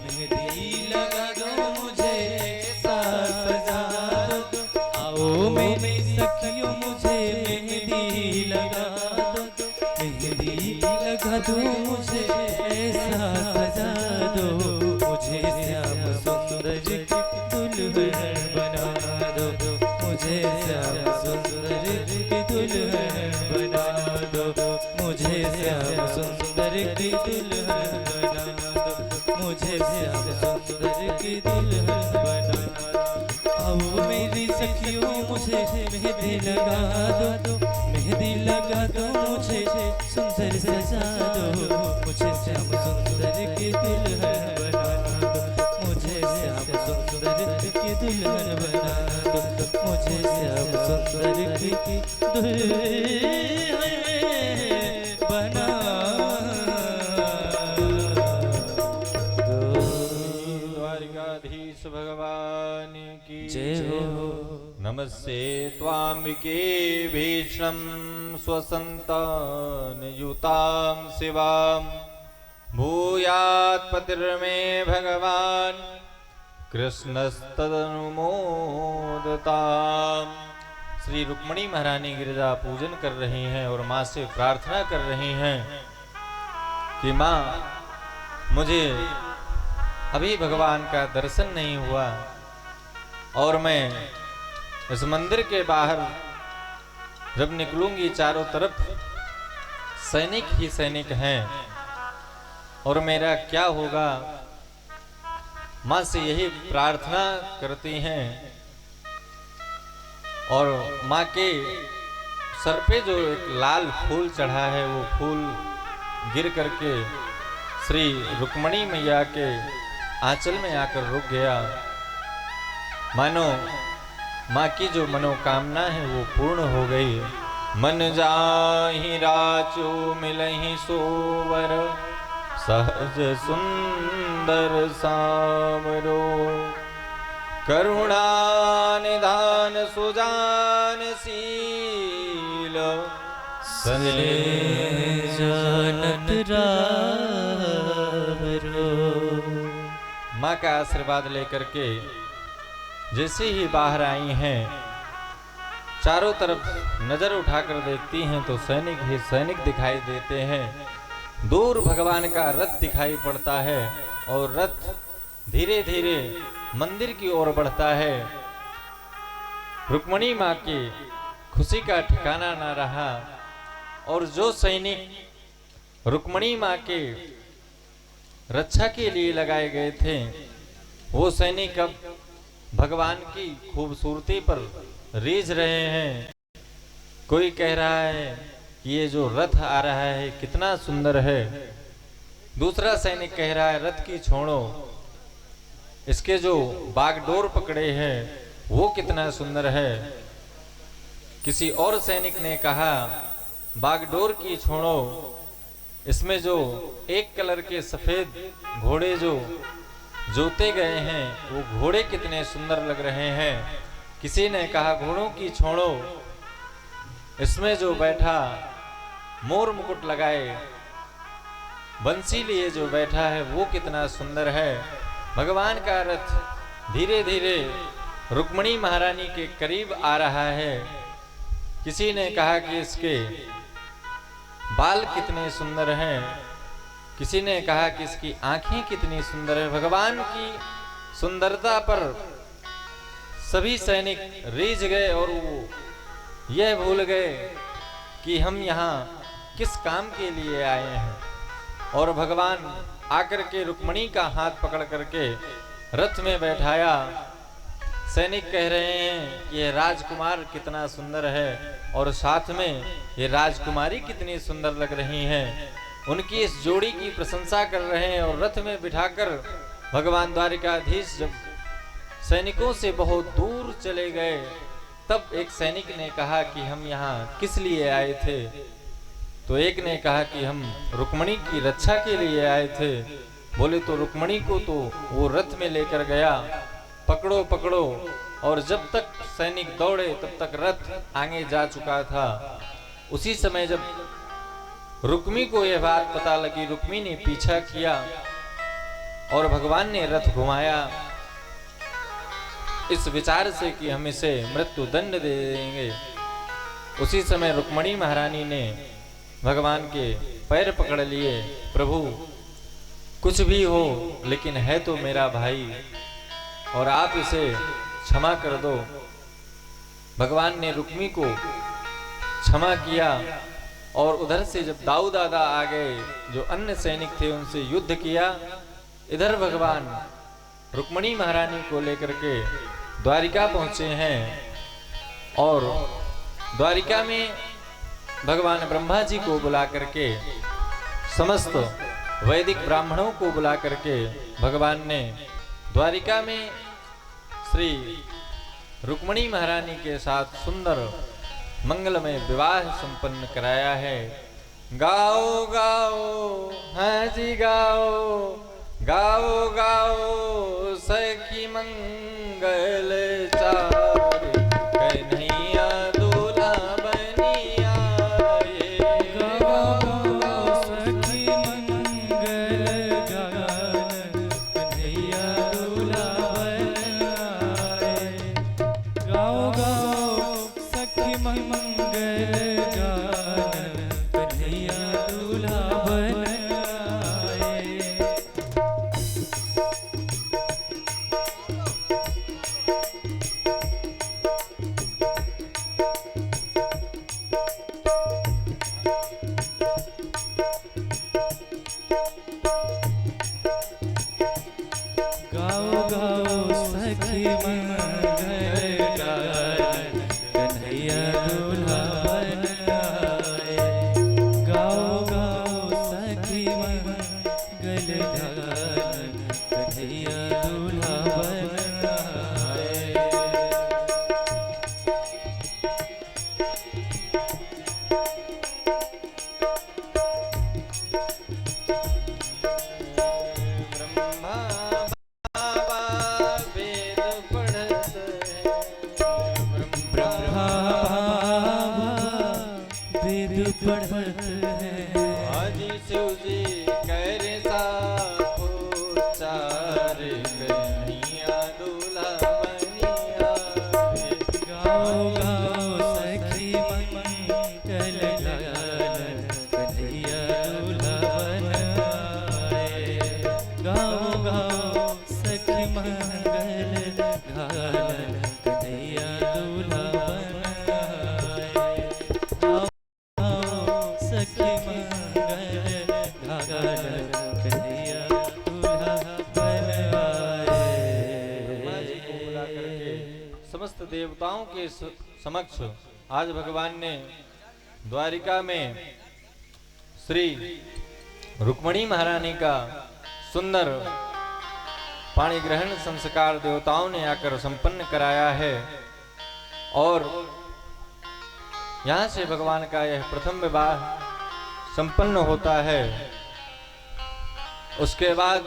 मेहंदी लगा दो मुझे ऐसा सजा दो। आओ मेरी सखियों मुझे मेहंदी लगा दो, मेहंदी लगा दो मुझे ऐसा सजा दो, मुझे श्याम सुंदर की दुल्हन बना दो, मुझे श्याम सुंदर की दुल्हन बना दो, मुझे श्याम सुंदर की दुल्हन बना दो, मुझे श्याम सुंदर की दुल्हन बना दो। आओ मेरी सखियों मुझे मेहंदी लगा दो, मेहंदी लगा दो मुझे, सुंदर सजा दो मुझे, श्याम सुंदर की दुल्हन बना दो, मुझे श्याम सुंदर की दुल्हन बना दो, मुझे श्याम सुंदर की दुल्हन बना दो। द्वारिकाधीश भगवान की जय हो। नमस्ते त्वाम्बिके भीष्णं स्वसन्तान युतां शिवां, भूयात् पतिर्मे भगवान् कृष्णस्तदनुमोदताम्। श्री रुक्मणी महारानी गिरिजा पूजन कर रही हैं और माँ से प्रार्थना कर रही हैं कि माँ मुझे अभी भगवान का दर्शन नहीं हुआ और मैं इस मंदिर के बाहर जब निकलूंगी चारों तरफ सैनिक ही सैनिक हैं और मेरा क्या होगा। माँ से यही प्रार्थना करती हैं और माँ के सर पे जो एक लाल फूल चढ़ा है वो फूल गिर करके श्री रुक्मणी मैया के आंचल में आकर रुक गया। मानो माँ की जो मनोकामना है वो पूर्ण हो गई। मन जाहि राचो मिलहि सोवर सहज सुंदर सामरो करुणा निधान सुजान शील सले जानत रावरो। माँ का आशीर्वाद लेकर के जैसे ही बाहर आई हैं चारों तरफ नजर उठाकर देखती हैं तो सैनिक ही सैनिक दिखाई देते हैं। दूर भगवान का रथ दिखाई पड़ता है और रथ धीरे धीरे मंदिर की ओर बढ़ता है। रुक्मणी माँ की खुशी का ठिकाना ना रहा और जो सैनिक रुक्मणी माँ के रक्षा के लिए लगाए गए थे वो सैनिक अब भगवान की खूबसूरती पर रीझ रहे हैं। कोई कह रहा है कि ये जो रथ आ रहा है कितना सुंदर है। दूसरा सैनिक कह रहा है रथ की छोड़ो, इसके जो बागडोर पकड़े हैं वो कितना सुंदर है। किसी और सैनिक ने कहा बागडोर की छोड़ो, इसमें जो एक कलर के सफेद घोड़े जो जोते गए हैं वो घोड़े कितने सुंदर लग रहे हैं। किसी ने कहा घोड़ों की छोड़ो, इसमें जो बैठा मोर मुकुट लगाए बंसी लिए जो बैठा है वो कितना सुंदर है। भगवान का रथ धीरे धीरे रुक्मणी महारानी के करीब आ रहा है। किसी ने कहा कि इसके बाल कितने सुंदर हैं, किसी ने कहा कि इसकी आंखें कितनी सुंदर है। भगवान की सुंदरता पर सभी सैनिक रीझ गए और वो यह भूल गए कि हम यहाँ किस काम के लिए आए हैं। और भगवान आकर के रुक्मणी का हाथ पकड़ करके रथ में बैठाया। सैनिक कह रहे हैं कि यह राजकुमार कितना सुंदर है और साथ में ये राजकुमारी कितनी सुंदर लग रही हैं। उनकी इस जोड़ी की प्रशंसा कर रहे हैं और रथ में बिठाकर भगवान द्वारिकाधीश जब सैनिकों से बहुत दूर चले गए तब एक सैनिक ने कहा कि हम यहाँ किस लिए आए थे। तो एक ने कहा कि हम रुक्मणी की रक्षा के लिए आए थे। बोले तो रुक्मणी को तो वो रथ में लेकर गया, पकड़ो पकड़ो। और जब तक सैनिक दौड़े तब तक रथ आगे जा चुका था। उसी समय जब रुक्मी को यह बात पता लगी, रुक्मी ने पीछा किया और भगवान ने रथ घुमाया इस विचार से कि हम इसे मृत्यु दंड दे देंगे। उसी समय रुक्मणी महारानी ने भगवान के पैर पकड़ लिए, प्रभु कुछ भी हो लेकिन है तो मेरा भाई और आप इसे क्षमा कर दो। भगवान ने रुक्मी को क्षमा किया और उधर से जब दाऊ दादा आ गए जो अन्य सैनिक थे उनसे युद्ध किया। इधर भगवान रुक्मणी महारानी को लेकर के द्वारिका पहुंचे हैं और द्वारिका में भगवान ब्रह्मा जी को बुला करके समस्त वैदिक ब्राह्मणों को बुला करके भगवान ने द्वारिका में श्री रुक्मणी महारानी के साथ सुंदर मंगलमय विवाह संपन्न कराया है। गाओ गाओ हाँ जी गाओ, गाओ गाओ सखी मंगल चार, कन्हैया दूल्हा बनी आए। गाओ सखी मंगल गान, कन्हैया दूल्हा बन आए। गाओ गाओ सखी मंगल गान, कन्हैया दूल्हा बन आए। बढ़त है। हाजी शिव जी कर साखो चार कन्हैया दूल्हा बनिया। गाओ गाओ सखी मंगल गान कन्हैया दूल्हा बन आए। गाओ गाओ सखी मंगल गान कन्हैया दूल्हा बन आए। गाओ गाओ सखी मंगल गान कन्हैया दूल्हा बन ब्रह्मा जी को बुला आए। करके समस्त देवताओं के समक्ष आज भगवान ने द्वारिका में श्री रुक्मणी महारानी का सुंदर पाणी ग्रहण संस्कार देवताओं ने आकर संपन्न कराया है। और यहाँ से भगवान का यह प्रथम विवाह संपन्न होता है। उसके बाद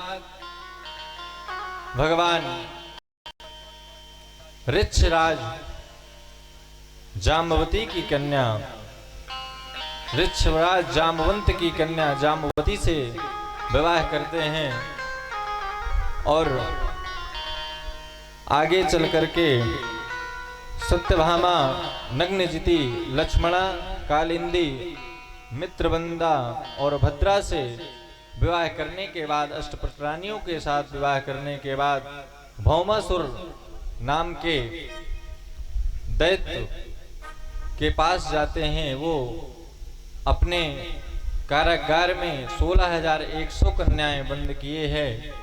भगवान ऋक्षराज जाम्बवती की कन्या ऋक्षराज जाम्बवंत की कन्या जाम्बवती से विवाह करते हैं। और आगे चल करके सत्यभामा, नग्नजिति, लक्ष्मणा, कालिंदी, मित्रबंदा और भद्रा से विवाह करने के बाद, अष्टप्ररानियों के साथ विवाह करने के बाद भौमासुर नाम के दैत्य के पास जाते हैं। वो अपने कारागार में 16,100 कन्याएं बंद किए हैं।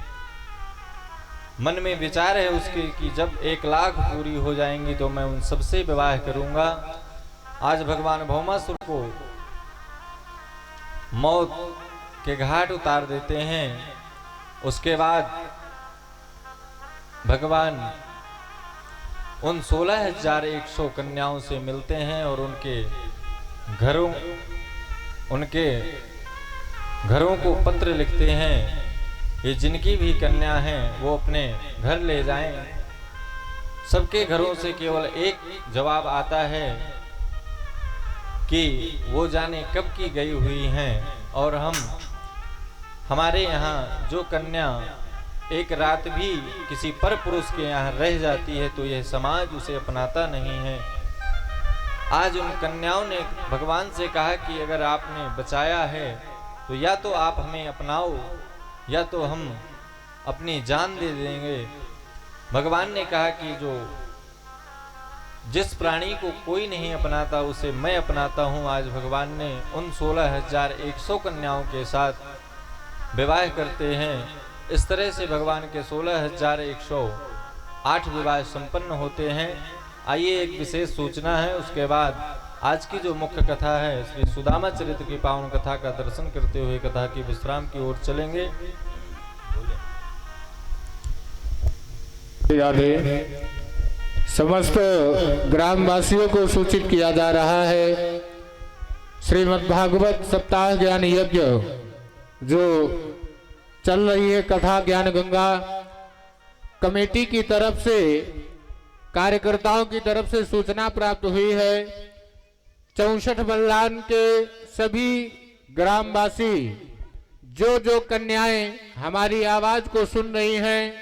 मन में विचार है उसके कि जब 1 लाख पूरी हो जाएंगी तो मैं उन सबसे विवाह करूंगा। आज भगवान भौमासुर को मौत के घाट उतार देते हैं। उसके बाद भगवान उन 16,100 कन्याओं से मिलते हैं और उनके घरों को पत्र लिखते हैं कि जिनकी भी कन्या हैं वो अपने घर ले जाएं। सबके घरों से केवल एक जवाब आता है कि वो जाने कब की गई हुई हैं। और हमारे यहाँ जो कन्या एक रात भी किसी पर पुरुष के यहाँ रह जाती है तो यह समाज उसे अपनाता नहीं है। आज उन कन्याओं ने भगवान से कहा कि अगर आपने बचाया है तो या तो आप हमें अपनाओ या तो हम अपनी जान दे देंगे। भगवान ने कहा कि जिस प्राणी को कोई नहीं अपनाता उसे मैं अपनाता हूँ। आज भगवान ने उन 16,100 कन्याओं के साथ विवाह करते हैं। इस तरह से भगवान के 16,108 विवाह संपन्न होते हैं। आइए एक विशेष सूचना है, उसके बाद आज की जो मुख्य कथा है श्री सुदामा चरित्र की पावन कथा का दर्शन करते हुए कथा की विश्राम की ओर चलेंगे। समस्त ग्रामवासियों को सूचित किया जा रहा है श्रीमद् भागवत सप्ताह ज्ञान यज्ञ जो चल रही है कथा ज्ञान गंगा कमेटी की तरफ से, कार्यकर्ताओं की तरफ से सूचना प्राप्त हुई है। 64 बल्लान के सभी ग्रामवासी जो कन्याएं हमारी आवाज को सुन रही हैं,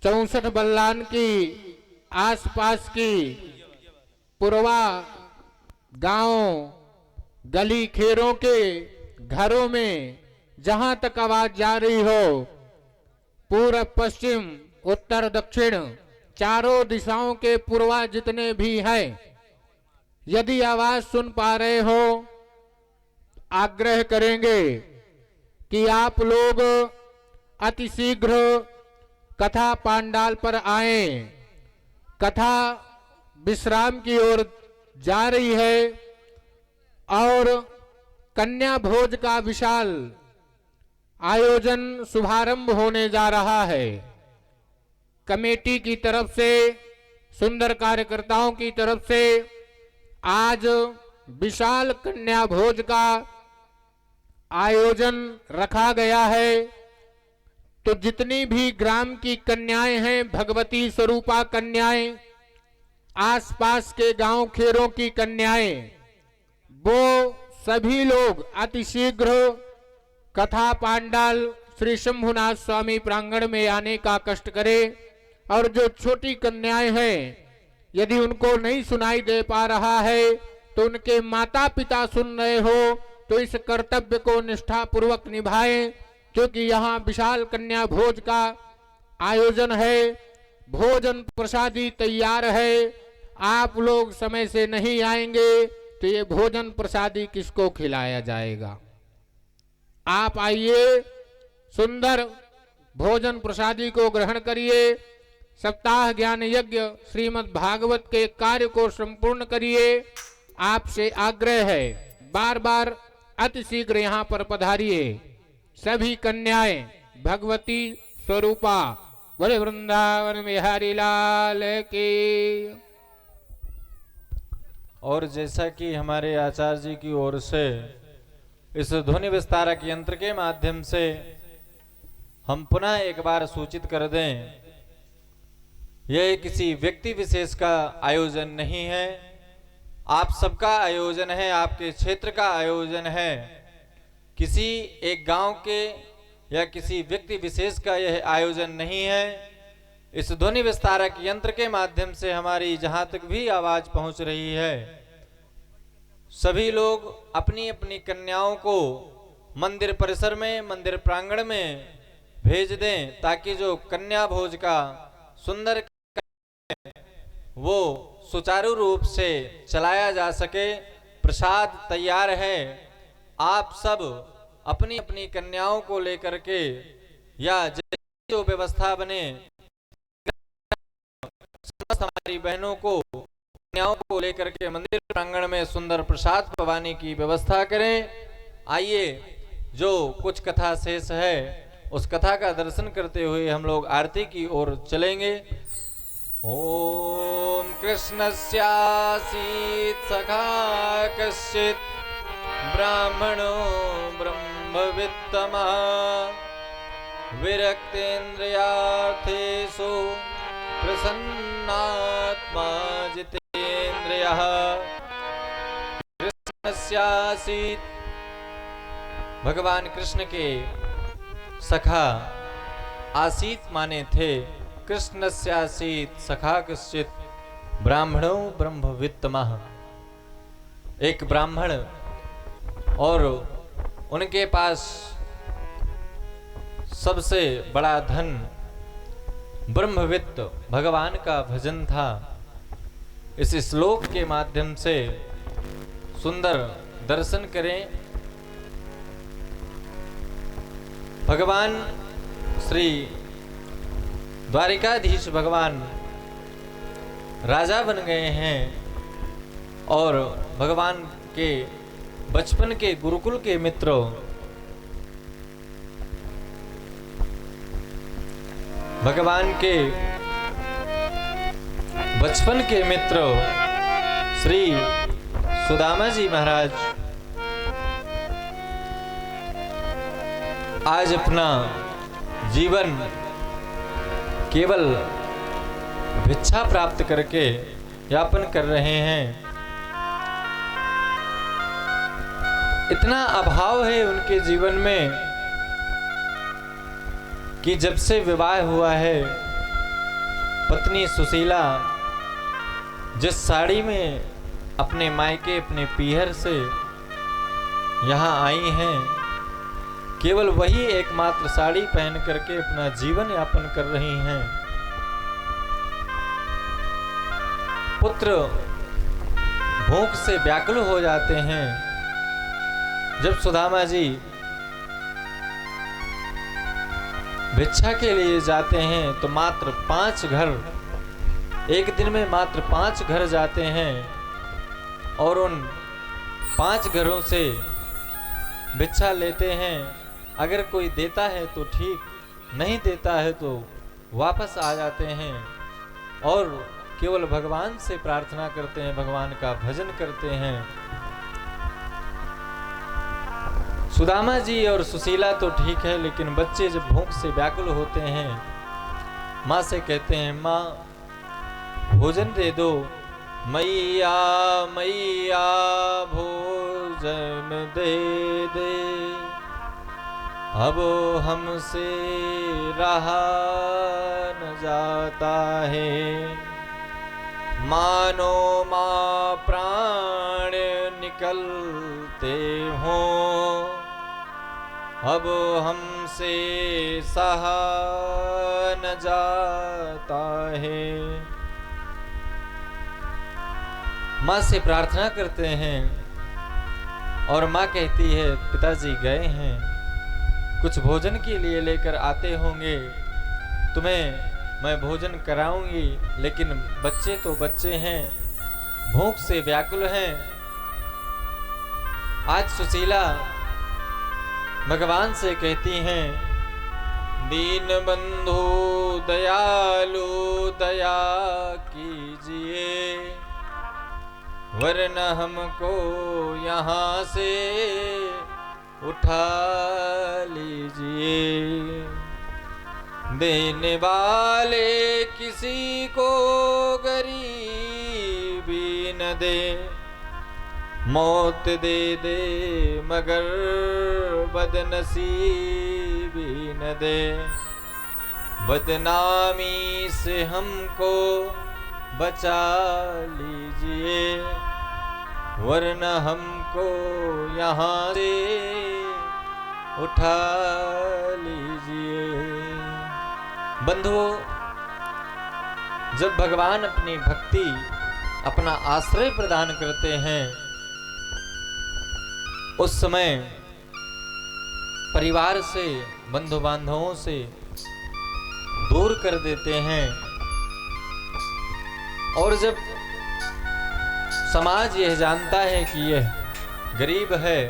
64 बल्लान की आसपास की पुरवा गांव गली खेरों के घरों में जहां तक आवाज जा रही हो, पूर्व पश्चिम उत्तर दक्षिण चारों दिशाओं के पुरवा जितने भी हैं, यदि आवाज सुन पा रहे हो, आग्रह करेंगे कि आप लोग अतिशीघ्र कथा पांडाल पर आए। कथा विश्राम की ओर जा रही है और कन्या भोज का विशाल आयोजन शुभारंभ होने जा रहा है। कमेटी की तरफ से, सुंदर कार्यकर्ताओं की तरफ से आज विशाल कन्या भोज का आयोजन रखा गया है। तो जितनी भी ग्राम की कन्याएं हैं, भगवती स्वरूपा कन्याएं, आसपास के गांव खेरों की कन्याएं, वो सभी लोग अतिशीघ्र कथा पांडाल श्री शंभुनाथ स्वामी प्रांगण में आने का कष्ट करें। और जो छोटी कन्याएं हैं, यदि उनको नहीं सुनाई दे पा रहा है तो उनके माता पिता सुन रहे हो तो इस कर्तव्य को निष्ठा पूर्वक निभाएं, क्योंकि यहाँ विशाल कन्या भोज का आयोजन है। भोजन प्रसादी तैयार है। आप लोग समय से नहीं आएंगे तो ये भोजन प्रसादी किसको खिलाया जाएगा? आप आइए, सुंदर भोजन प्रसादी को ग्रहण करिए। सप्ताह ज्ञान यज्ञ श्रीमद् भागवत के कार्य को संपूर्ण करिए। आपसे आग्रह है, बार बार अतिशीघ्र यहाँ पर पधारिए। सभी कन्याएं भगवती स्वरूपा बोले वृंदावन बिहारी लाल की। और जैसा कि हमारे आचार्य जी की ओर से इस ध्वनि विस्तारक यंत्र के माध्यम से हम पुनः एक बार सूचित कर दें, यह किसी व्यक्ति विशेष का आयोजन नहीं है, आप सबका आयोजन है, आपके क्षेत्र का आयोजन है। किसी एक गांव के या किसी व्यक्ति विशेष का यह आयोजन नहीं है। इस ध्वनि विस्तारक यंत्र के माध्यम से हमारी जहां तक भी आवाज पहुंच रही है, सभी लोग अपनी अपनी कन्याओं को मंदिर परिसर में, मंदिर प्रांगण में भेज दें, ताकि जो कन्या भोज का सुंदर वो सुचारू रूप से चलाया जा सके। प्रसाद तैयार है। आप सब अपनी अपनी कन्याओं को लेकर के या जो व्यवस्था बने, समस्त हमारी बहनों को कन्याओं को लेकर के मंदिर प्रांगण में सुंदर प्रसाद पवाने की व्यवस्था करें। आइए, जो कुछ कथा शेष है उस कथा का दर्शन करते हुए हम लोग आरती की ओर चलेंगे। ओम कृष्णस्यासीत् सखा कश्चित् ब्राह्मणो ब्रह्मवित्तमः विरक्तेन्द्रियार्थेषु प्रसन्नात्मा जितेन्द्रियः। कृष्णस्यासीत्, भगवान कृष्ण के सखा आसीत माने थे। कृष्णस्यासीत सखा कश्चित् ब्राह्मणो ब्रह्मवित्तमः। एक ब्राह्मण और उनके पास सबसे बड़ा धन ब्रह्मवित्त भगवान का भजन था। इस श्लोक के माध्यम से सुंदर दर्शन करें। भगवान श्री द्वारिकाधीश भगवान राजा बन गए हैं और भगवान के बचपन के गुरुकुल के मित्र भगवान के बचपन के मित्र श्री सुदामा जी महाराज आज अपना जीवन केवल भिक्षा प्राप्त करके यापन कर रहे हैं। इतना अभाव है उनके जीवन में कि जब से विवाह हुआ है, पत्नी सुशीला जिस साड़ी में अपने मायके अपने पीहर से यहाँ आई हैं, केवल वही एकमात्र साड़ी पहन करके अपना जीवन यापन कर रही हैं। पुत्र भूख से व्याकुल हो जाते हैं। जब सुदामा जी भिक्षा के लिए जाते हैं तो मात्र 5 घर, एक दिन में मात्र 5 घर जाते हैं और उन 5 घरों से भिक्षा लेते हैं। अगर कोई देता है तो ठीक, नहीं देता है तो वापस आ जाते हैं और केवल भगवान से प्रार्थना करते हैं, भगवान का भजन करते हैं। सुदामा जी और सुशीला तो ठीक है, लेकिन बच्चे जब भूख से व्याकुल होते हैं, माँ से कहते हैं, माँ भोजन दे दो। मैया मैया भोजन जन्म दे दे, अब हमसे रहा न जाता है। मानो माँ प्राण निकलते हों, अब हमसे सहा न जाता है। माँ से प्रार्थना करते हैं और माँ कहती है पिताजी गए हैं, कुछ भोजन के लिए लेकर आते होंगे, तुम्हें मैं भोजन कराऊंगी, लेकिन बच्चे तो बच्चे हैं, भूख से व्याकुल हैं। आज सुशीला भगवान से कहती हैं, दीन बंधु दयालु दया कीजिए, वरन हमको यहाँ से उठा लीजिए। देने वाले किसी को गरीबी न दे, मौत दे दे मगर बदनसीबी न दे। बदनामी से हमको बचा लीजिए, वरना हमको यहाँ से उठा लीजिए। बंधुओं, जब भगवान अपनी भक्ति, अपना आश्रय प्रदान करते हैं, उस समय परिवार से, बंधु बांधवों से दूर कर देते हैं। और जब समाज यह जानता है कि यह गरीब है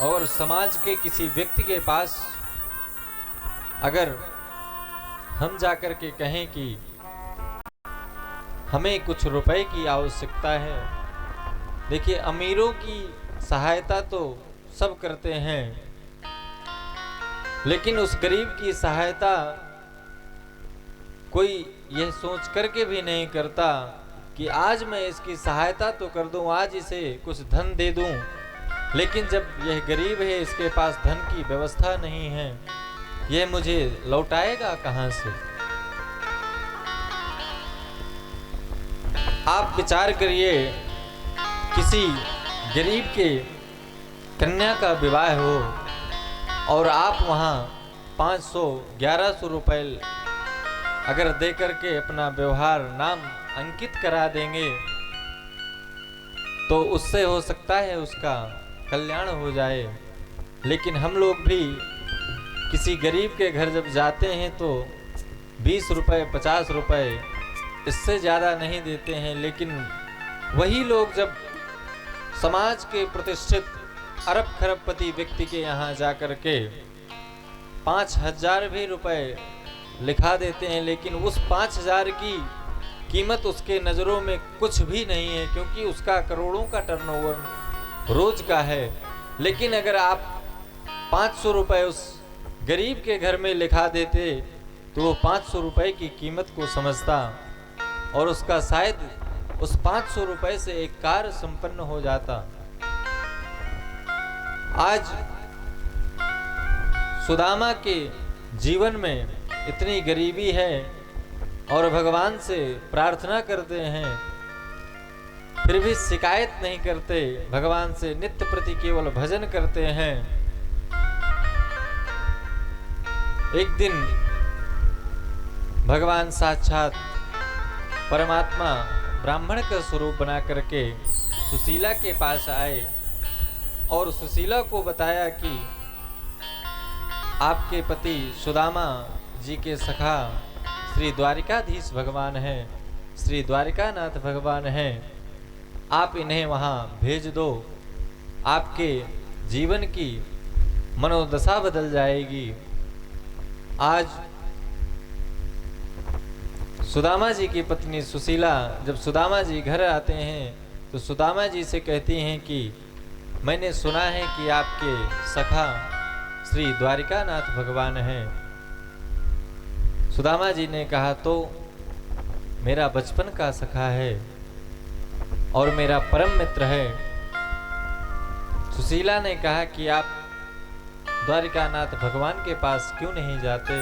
और समाज के किसी व्यक्ति के पास अगर हम जाकर के कहें कि हमें कुछ रुपए की आवश्यकता है, देखिए अमीरों की सहायता तो सब करते हैं, लेकिन उस गरीब की सहायता कोई यह सोच करके भी नहीं करता कि आज मैं इसकी सहायता तो कर दूं, आज इसे कुछ धन दे दूं, लेकिन जब यह गरीब है, इसके पास धन की व्यवस्था नहीं है, यह मुझे लौटाएगा कहां से। आप विचार करिए, किसी गरीब के कन्या का विवाह हो और आप वहां 500-1100 रुपए अगर दे करके अपना व्यवहार नाम अंकित करा देंगे, तो उससे हो सकता है उसका कल्याण हो जाए। लेकिन हम लोग भी किसी गरीब के घर जब जाते हैं तो 20 रुपए 50 रुपए इससे ज़्यादा नहीं देते हैं, लेकिन वही लोग जब समाज के प्रतिष्ठित अरब खरबपति व्यक्ति के यहाँ जाकर के 5000 भी रुपए लिखा देते हैं, लेकिन उस 5000 की कीमत उसके नज़रों में कुछ भी नहीं है, क्योंकि उसका करोड़ों का टर्नओवर रोज का है। लेकिन अगर आप 500 रुपए उस गरीब के घर में लिखा देते तो वो 500 रुपए की कीमत को समझता और उसका शायद उस 500 रुपए से एक कार्य संपन्न हो जाता। आज सुदामा के जीवन में इतनी गरीबी है और भगवान से प्रार्थना करते हैं, फिर भी शिकायत नहीं करते, भगवान से नित्य प्रति केवल भजन करते हैं। एक दिन भगवान साक्षात परमात्मा ब्राह्मण का स्वरूप बना करके सुशीला के पास आए और सुशीला को बताया कि आपके पति सुदामा जी के सखा श्री द्वारिकाधीश भगवान हैं, श्री द्वारिकानाथ भगवान हैं, आप इन्हें वहाँ भेज दो, आपके जीवन की मनोदशा बदल जाएगी। आज सुदामा जी की पत्नी सुशीला जब सुदामा जी घर आते हैं तो सुदामा जी से कहती हैं कि मैंने सुना है कि आपके सखा श्री द्वारिकानाथ भगवान हैं। सुदामा जी ने कहा, तो मेरा बचपन का सखा है और मेरा परम मित्र है, सुशीला ने कहा कि आप द्वारिकानाथ भगवान के पास क्यों नहीं जाते?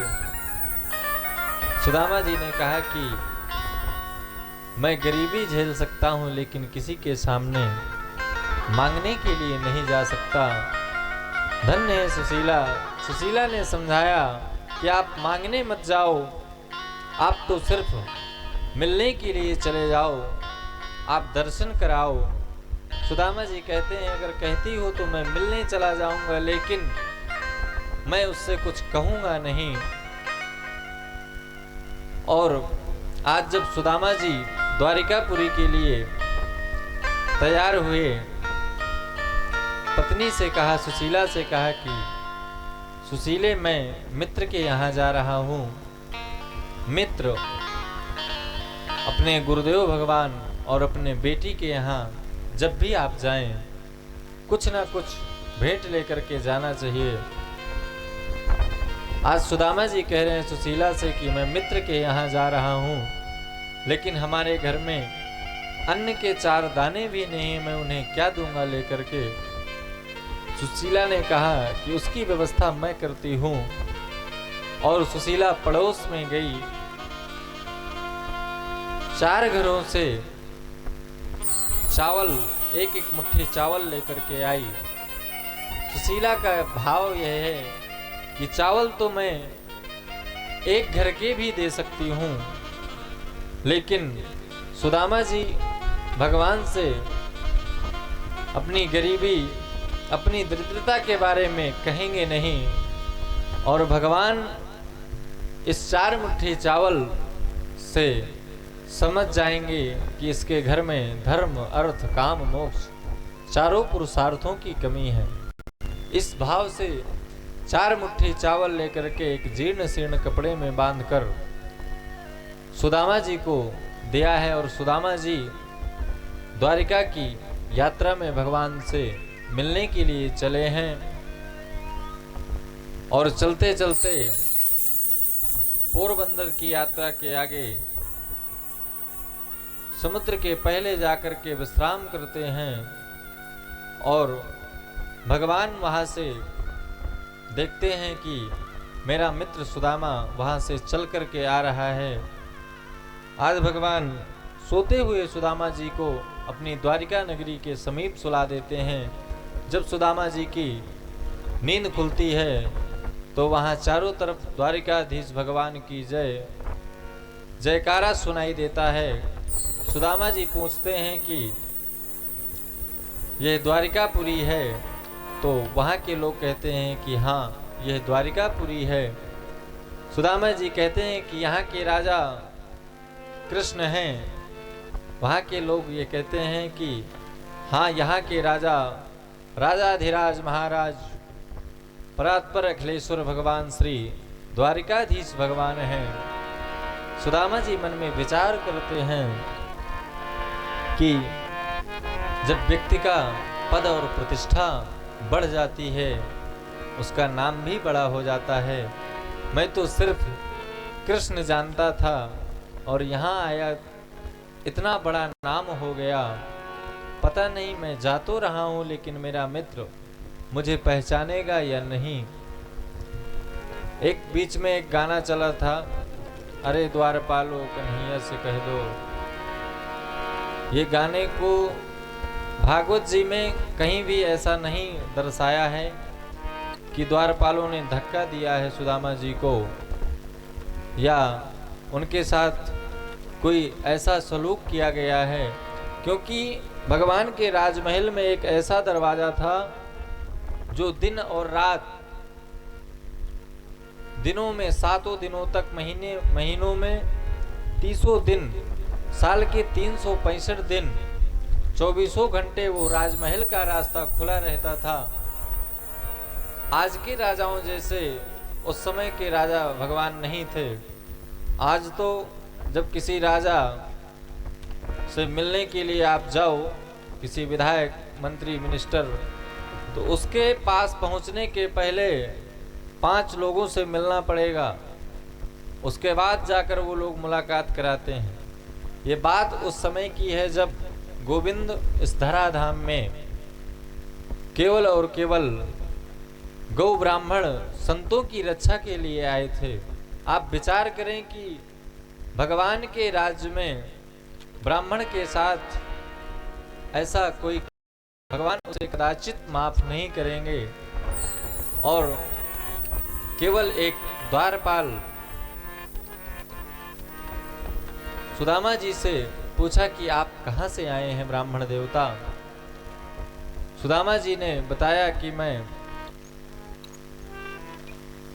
सुदामा जी ने कहा कि मैं गरीबी झेल सकता हूं, लेकिन किसी के सामने मांगने के लिए नहीं जा सकता। धन्य है सुशीला। सुशीला ने समझाया कि आप मांगने मत जाओ, आप तो सिर्फ मिलने के लिए चले जाओ, आप दर्शन कराओ। सुदामा जी कहते हैं अगर कहती हो तो मैं मिलने चला जाऊंगा, लेकिन मैं उससे कुछ कहूंगा नहीं। और आज जब सुदामा जी द्वारिकापुरी के लिए तैयार हुए, पत्नी से कहा, सुशीला से कहा कि सुशीले मैं मित्र के यहाँ जा रहा हूँ। मित्र अपने गुरुदेव भगवान और अपने बेटी के यहाँ जब भी आप जाएं, कुछ ना कुछ भेंट लेकर के जाना चाहिए। आज सुदामा जी कह रहे हैं सुशीला से कि मैं मित्र के यहाँ जा रहा हूँ, लेकिन हमारे घर में अन्न के 4 दाने भी नहीं, मैं उन्हें क्या दूंगा लेकर के। सुशीला ने कहा कि उसकी व्यवस्था मैं करती हूँ। और सुशीला पड़ोस में गई, 4 घरों से चावल, एक एक मुट्ठी चावल लेकर के आई। सुशीला का भाव यह है कि चावल तो मैं एक घर के भी दे सकती हूँ, लेकिन सुदामा जी भगवान से अपनी गरीबी, अपनी दरिद्रता के बारे में कहेंगे नहीं। और भगवान इस 4 मुट्ठी चावल से समझ जाएंगे कि इसके घर में धर्म, अर्थ, काम, मोक्ष चारों पुरुषार्थों की कमी है। इस भाव से 4 मुट्ठी चावल लेकर के एक जीर्ण शीर्ण कपड़े में बांधकर सुदामा जी को दिया है। और सुदामा जी द्वारिका की यात्रा में भगवान से मिलने के लिए चले हैं। और चलते चलते पोरबंदर की यात्रा के आगे समुद्र के पहले जाकर के विश्राम करते हैं। और भगवान वहां से देखते हैं कि मेरा मित्र सुदामा वहां से चल करके आ रहा है। आज भगवान सोते हुए सुदामा जी को अपनी द्वारिका नगरी के समीप सुला देते हैं। जब सुदामा जी की नींद खुलती है तो वहां चारों तरफ द्वारिकाधीश भगवान की जय जयकारा सुनाई देता है। सुदामा जी पूछते हैं कि यह द्वारिकापुरी है? तो वहाँ के लोग कहते हैं कि हाँ, यह द्वारिकापुरी है। सुदामा जी कहते हैं कि यहाँ के राजा कृष्ण हैं। वहाँ के लोग ये कहते हैं कि हाँ, यहाँ के राजा राजाधिराज महाराज परात्पर अखिलेश्वर भगवान श्री द्वारिकाधीश भगवान हैं। सुदामा जी मन में विचार करते हैं कि जब व्यक्ति का पद और प्रतिष्ठा बढ़ जाती है, उसका नाम भी बड़ा हो जाता है। मैं तो सिर्फ कृष्ण जानता था और यहाँ आया इतना बड़ा नाम हो गया। पता नहीं, मैं जा तो रहा हूँ लेकिन मेरा मित्र मुझे पहचानेगा या नहीं। एक बीच में एक गाना चला था, अरे द्वारपालो कन्हैया से कह दो। ये गाने को भागवत जी में कहीं भी ऐसा नहीं दर्शाया है कि द्वारपालों ने धक्का दिया है सुदामा जी को या उनके साथ कोई ऐसा सलूक किया गया है, क्योंकि भगवान के राजमहल में एक ऐसा दरवाजा था जो दिन और रात, दिनों में 7 दिनों तक, महीनों में 30 दिन, साल के 365 दिन, 24 घंटे वो राजमहल का रास्ता खुला रहता था। आज के राजाओं जैसे उस समय के राजा भगवान नहीं थे। आज तो जब किसी राजा से मिलने के लिए आप जाओ, किसी विधायक, मंत्री, मिनिस्टर, तो उसके पास पहुंचने के पहले 5 लोगों से मिलना पड़ेगा, उसके बाद जाकर वो लोग मुलाकात कराते हैं। ये बात उस समय की है जब गोविंद इस धराधाम में केवल और केवल गौ ब्राह्मण संतों की रक्षा के लिए आए थे। आप विचार करें कि भगवान के राज्य में ब्राह्मण के साथ ऐसा कोई, भगवान उसे कदाचित माफ नहीं करेंगे। और केवल एक द्वारपाल सुदामा जी से पूछा कि आप कहां से आए हैं ब्राह्मण देवता। सुदामा जी ने बताया कि मैं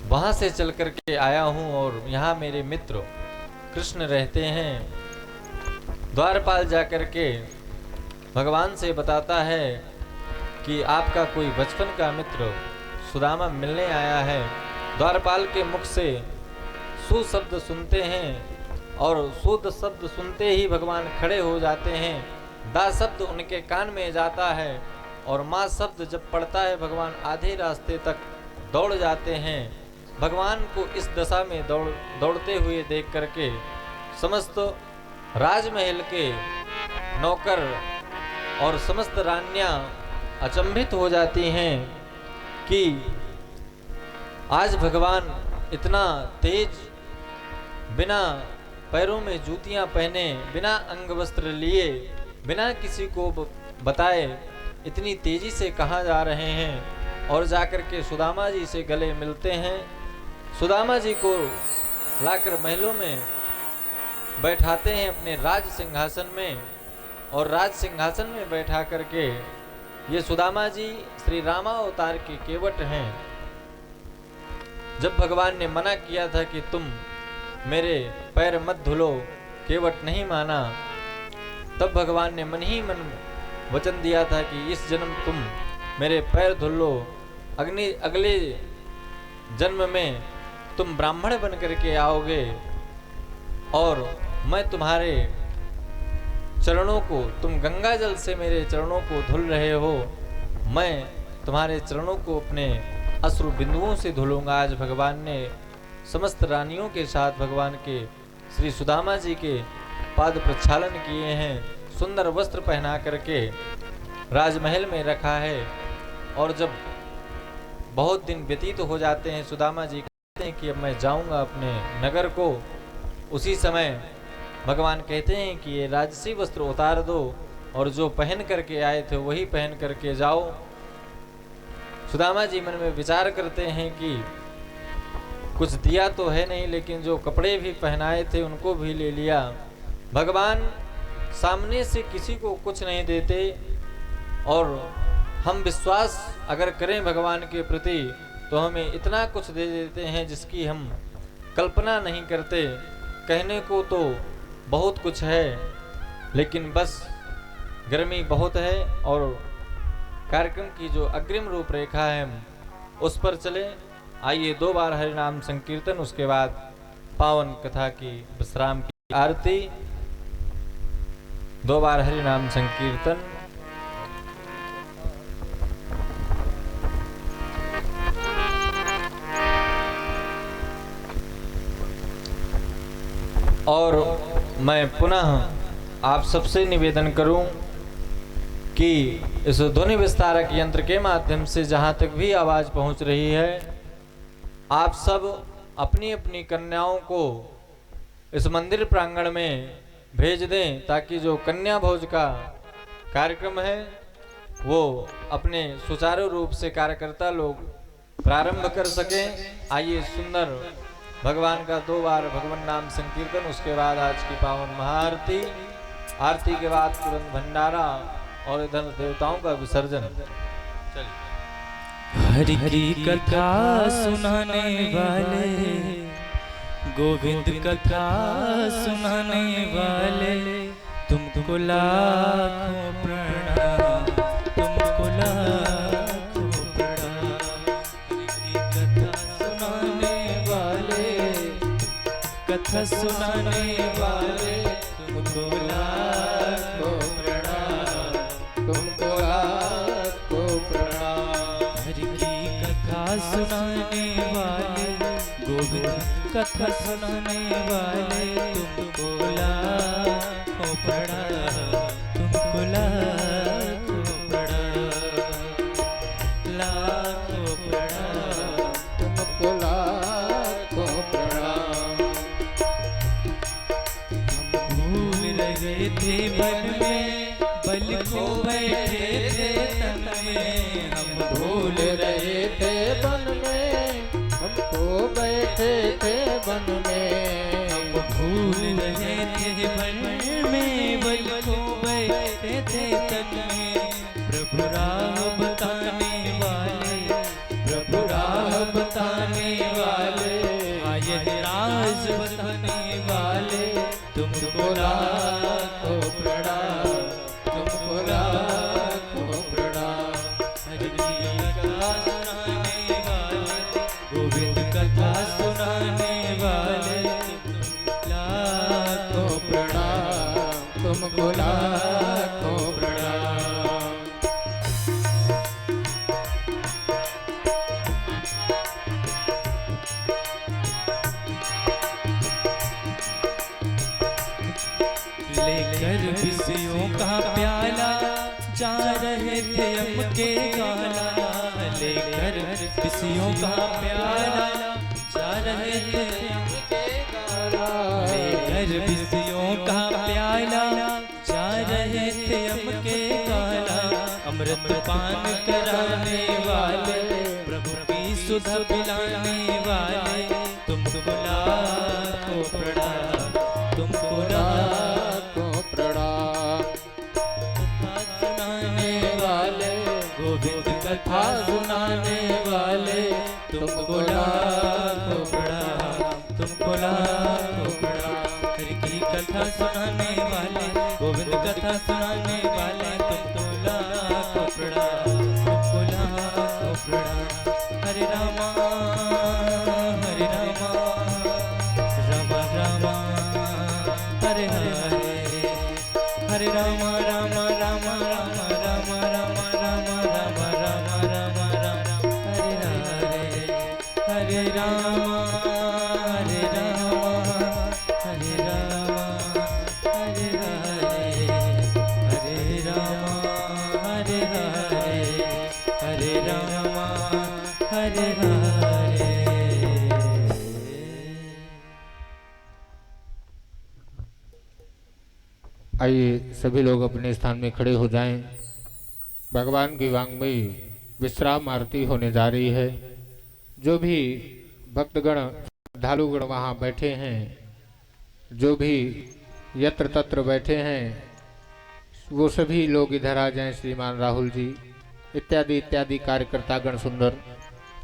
वहां से चल करके आया हूं और यहाँ मेरे मित्र कृष्ण रहते हैं। द्वारपाल जाकर के भगवान से बताता है कि आपका कोई बचपन का मित्र सुदामा मिलने आया है। द्वारपाल के मुख से सु शब्द सुनते हैं और शुद्ध शब्द सुनते ही भगवान खड़े हो जाते हैं। दा शब्द उनके कान में जाता है और माँ शब्द जब पड़ता है भगवान आधे रास्ते तक दौड़ जाते हैं। भगवान को इस दशा में दौड़ते हुए देख करके समस्त राजमहल के नौकर और समस्त रानियां अचंभित हो जाती हैं कि आज भगवान इतना तेज, बिना पैरों में जूतियां पहने, बिना अंग वस्त्र लिए, बिना किसी को बताए इतनी तेजी से कहाँ जा रहे हैं। और जाकर के सुदामा जी से गले मिलते हैं। सुदामा जी को लाकर महलों में बैठाते हैं अपने राज सिंहासन में, और राज सिंहासन में बैठा करके ये सुदामा जी श्री रामावतार के केवट हैं। जब भगवान ने मना किया था कि तुम मेरे पैर मत धुलो, केवट नहीं माना, तब भगवान ने मन ही मन वचन दिया था कि इस जन्म तुम मेरे पैर धुल लो, अगले जन्म में तुम ब्राह्मण बन करके आओगे और मैं तुम्हारे चरणों को, तुम गंगा जल से मेरे चरणों को धुल रहे हो, मैं तुम्हारे चरणों को अपने अश्रु बिंदुओं से धुलूंगा। आज भगवान ने समस्त रानियों के साथ भगवान के श्री सुदामा जी के पाद प्रक्षालन किए हैं, सुंदर वस्त्र पहना करके राजमहल में रखा है। और जब बहुत दिन व्यतीत हो जाते हैं, सुदामा जी कहते हैं कि अब मैं जाऊंगा अपने नगर को। उसी समय भगवान कहते हैं कि ये राजसी वस्त्र उतार दो और जो पहन करके आए थे वही पहन करके जाओ। सुदामा जी मन में विचार करते हैं कि कुछ दिया तो है नहीं, लेकिन जो कपड़े भी पहनाए थे उनको भी ले लिया। भगवान सामने से किसी को कुछ नहीं देते और हम विश्वास अगर करें भगवान के प्रति तो हमें इतना कुछ दे देते हैं जिसकी हम कल्पना नहीं करते। कहने को तो बहुत कुछ है, लेकिन बस गर्मी बहुत है और कार्यक्रम की जो अग्रिम रूपरेखा है हम उस पर चले। आइए 2 बार हरि नाम संकीर्तन, उसके बाद पावन कथा की विश्राम की आरती। 2 बार हरि नाम संकीर्तन। और मैं पुनः आप सबसे निवेदन करूं कि इस ध्वनि विस्तारक यंत्र के माध्यम से जहां तक भी आवाज पहुंच रही है, आप सब अपनी अपनी कन्याओं को इस मंदिर प्रांगण में भेज दें ताकि जो कन्या भोज का कार्यक्रम है वो अपने सुचारू रूप से कार्यकर्ता लोग प्रारंभ कर सकें। आइए सुंदर भगवान का 2 बार भगवान नाम संकीर्तन, उसके बाद आज की पावन महाआरती, आरती के बाद तुरंत भंडारा और इधर देवताओं का विसर्जन। हरि की कथा सुनाने वाले, गोविंद कथा सुनाने वाले, तुमको लाखों प्रणाम, तुमको लाखों प्रणाम। हरि की कथा सुनाने वाले, कथा सुनाने वाले, तुमको लाखों प्रणाम, तुमको लाखों प्रणाम। हरि की कथा सुनाने वाले, गोविंद कथा सुनाने वाले, तुमको लाखों प्रणाम, तुमको लाखों प्रणाम। लाखों प्रणाम, तुमको लाखों प्रणाम। भूल रहे थे मन में, बल खो बैठे थे तन में। हम भूल रहे थे वन में, हमको बैठे थे वन में। भूल रहे थे बल में, बल खो बैठे थे तन में। प्रभु राह बताने वाले, प्रभु राह बताने वाले, आए राज बताने वाले, तुमको लाखों प्रणाम, तुमको लाखों प्रणाम। हरि कथा सुनाने वाले, गोविंद कथा सुनाने वाले, लाखों प्रणाम, तुमको लाखों प्रणाम। लेकर विषयों का प्याला, जा रहे थे अमके गाला। लेकर विषयों का प्याला, जा रहे थे अमके गाला। लेकर विषयों का प्याला, जा रहे थे अमके गाला। अमृत पान कराने वाले, प्रभु की सुधा पिलाने वाले, तुमको लाखों प्रणाम, तुमको लाखों प्रणाम। कथा सुनाने वाले, गोविंद कथा सुनाने वाले, तुमको लाखों प्रणाम, तुमको लाखों प्रणाम। हरि की कथा सुनाने वाले, गोविंद कथा सुनाने वाले, तुमको लाखों प्रणाम, तुमको लाखों प्रणाम। हरे रामा हरे रामा, रामा रामा हरे हरे, हरे रामा रामा रामा रामा रामा रामा रामा रामा रामा रामा रामा, हरे हरे, हरे रामा हरे रामा, हरे रामा हरे हरे, हरे रामा हरे हरे, हरे रामा हरे हरे। आइए सभी लोग अपने स्थान में खड़े हो जाएं। भगवान की वांग्मयी विश्राम आरती होने जा रही है। जो भी भक्तगण श्रद्धालुगण वहाँ बैठे हैं, जो भी यत्र तत्र बैठे हैं, वो सभी लोग इधर आ जाएं। श्रीमान राहुल जी इत्यादि इत्यादि कार्यकर्तागण सुंदर,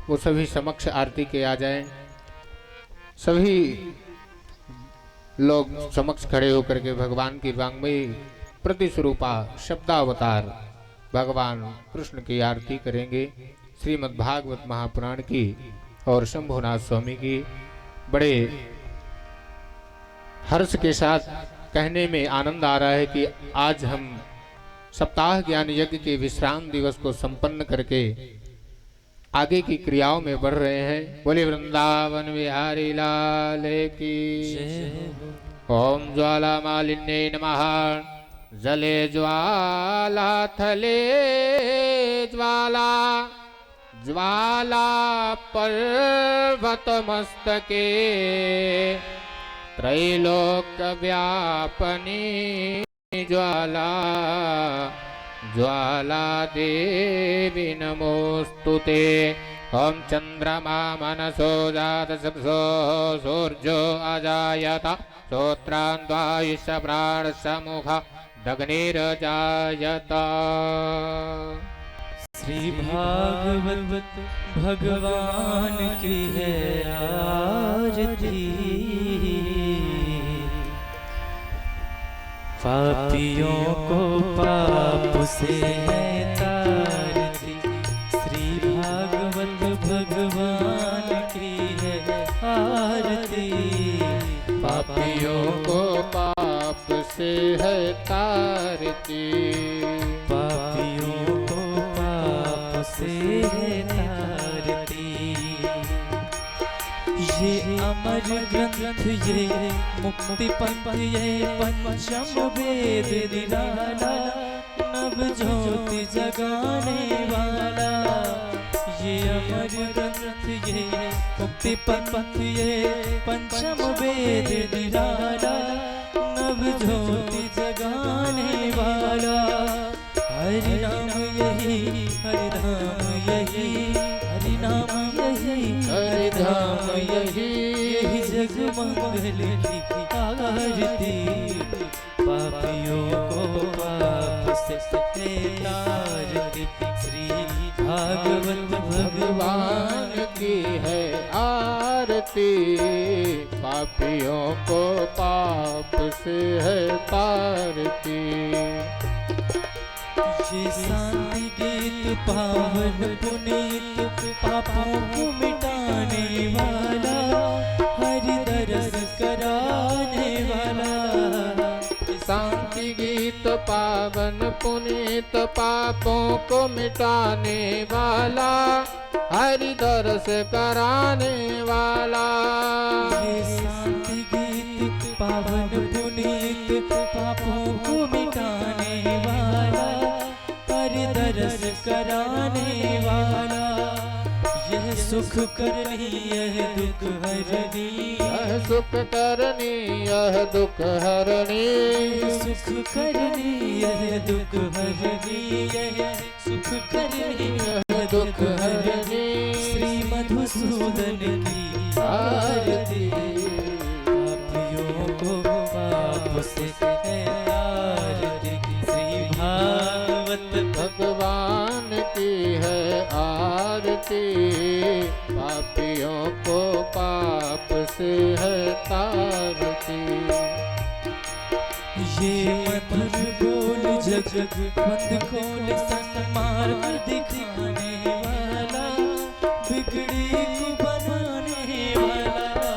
वो सभी समक्ष आरती के आ जाएं। सभी लोग समक्ष खड़े होकर के भगवान की वांग्मयी प्रतिस्वरूपा शब्दावतार भगवान कृष्ण की आरती करेंगे। श्रीमद् भागवत महापुराण की और शंभुनाथ स्वामी की बड़े हर्ष के साथ कहने में आनंद आ रहा है कि आज हम सप्ताह ज्ञान यज्ञ के विश्राम दिवस को संपन्न करके आगे की क्रियाओं में बढ़ रहे हैं। बोले वृंदावन विहारी लाल की। ओम ज्वाला मालिन्ये नमः। जले ज्वाला थले ज्वाला, ज्वाला पर्वत मस्तके, त्रैलोक व्यापनी ज्वाला, ज्वाला देवी नमोस्तुते। ओम चंद्रमा मनसो जात सप्सो, सूर्यो अजायत, श्रोत्रान्वायुष प्राण समुख, दग्निर्जायत। श्री भागवत भगवान की है आरती, पापियों को पाप से है तारती। श्री भागवत भगवान की है आरती, पापियों को पाप से है तारती। पापियों को पाप से है तारती। ये अमर ग्रंथ ये मुक्ति पंथ ये पंचम वेद निराला, नव ज्योति जगाने वाला, अमर ग्रंथ ये मुक्ति पंथ ये पंचम वेद निराला नव ज्योति जगाने वाला हरि नाम यही हरि नाम यही हरि नाम यही हरि धाम यही यही जग मंगल की आरती पापियों को पाप से तारती श्री भागवत भगवान की है आरती पापियों को पाप से है तारती ये शांति गीत पावन पुनीत पापों को मिटाने वाला हरि दरस कराने वाला शांति गीत पावन पुनीत पापों को मिटाने वाला हरि दरस कराने वाला ये शांति गीत पावन पुनीत पापों को मिटाने वाला हरि दरस कराने वाला यह सुख करनी यह दुख हरनी यह सुख करनी यह दुख हरनी सुख करनी यह दुख हरनी यह सुख करनी यह दुख हरनी श्री मधुसूदन की आरती पापियों को पाप से तारती श्री भागवत भगवान की है आरती पापियों को पाप से है तारती ये मधुर बोल जग बंद खोल सन्मार्ग दिखाने वाला बिगड़ी को बनाने वाला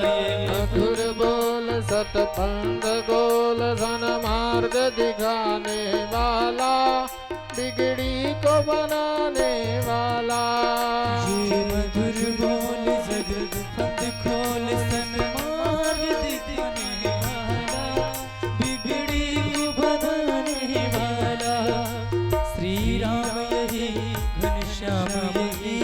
ये मधुर बोल सतपंद गोल सन्मार्ग दिखाने वाला बिगड़ी को बनाने वाला ये मधुर बोल जग बंद खोल सन्मार्ग दिखाने वाला बिगड़ी को बनाने वाला श्री राम यही घनश्याम यही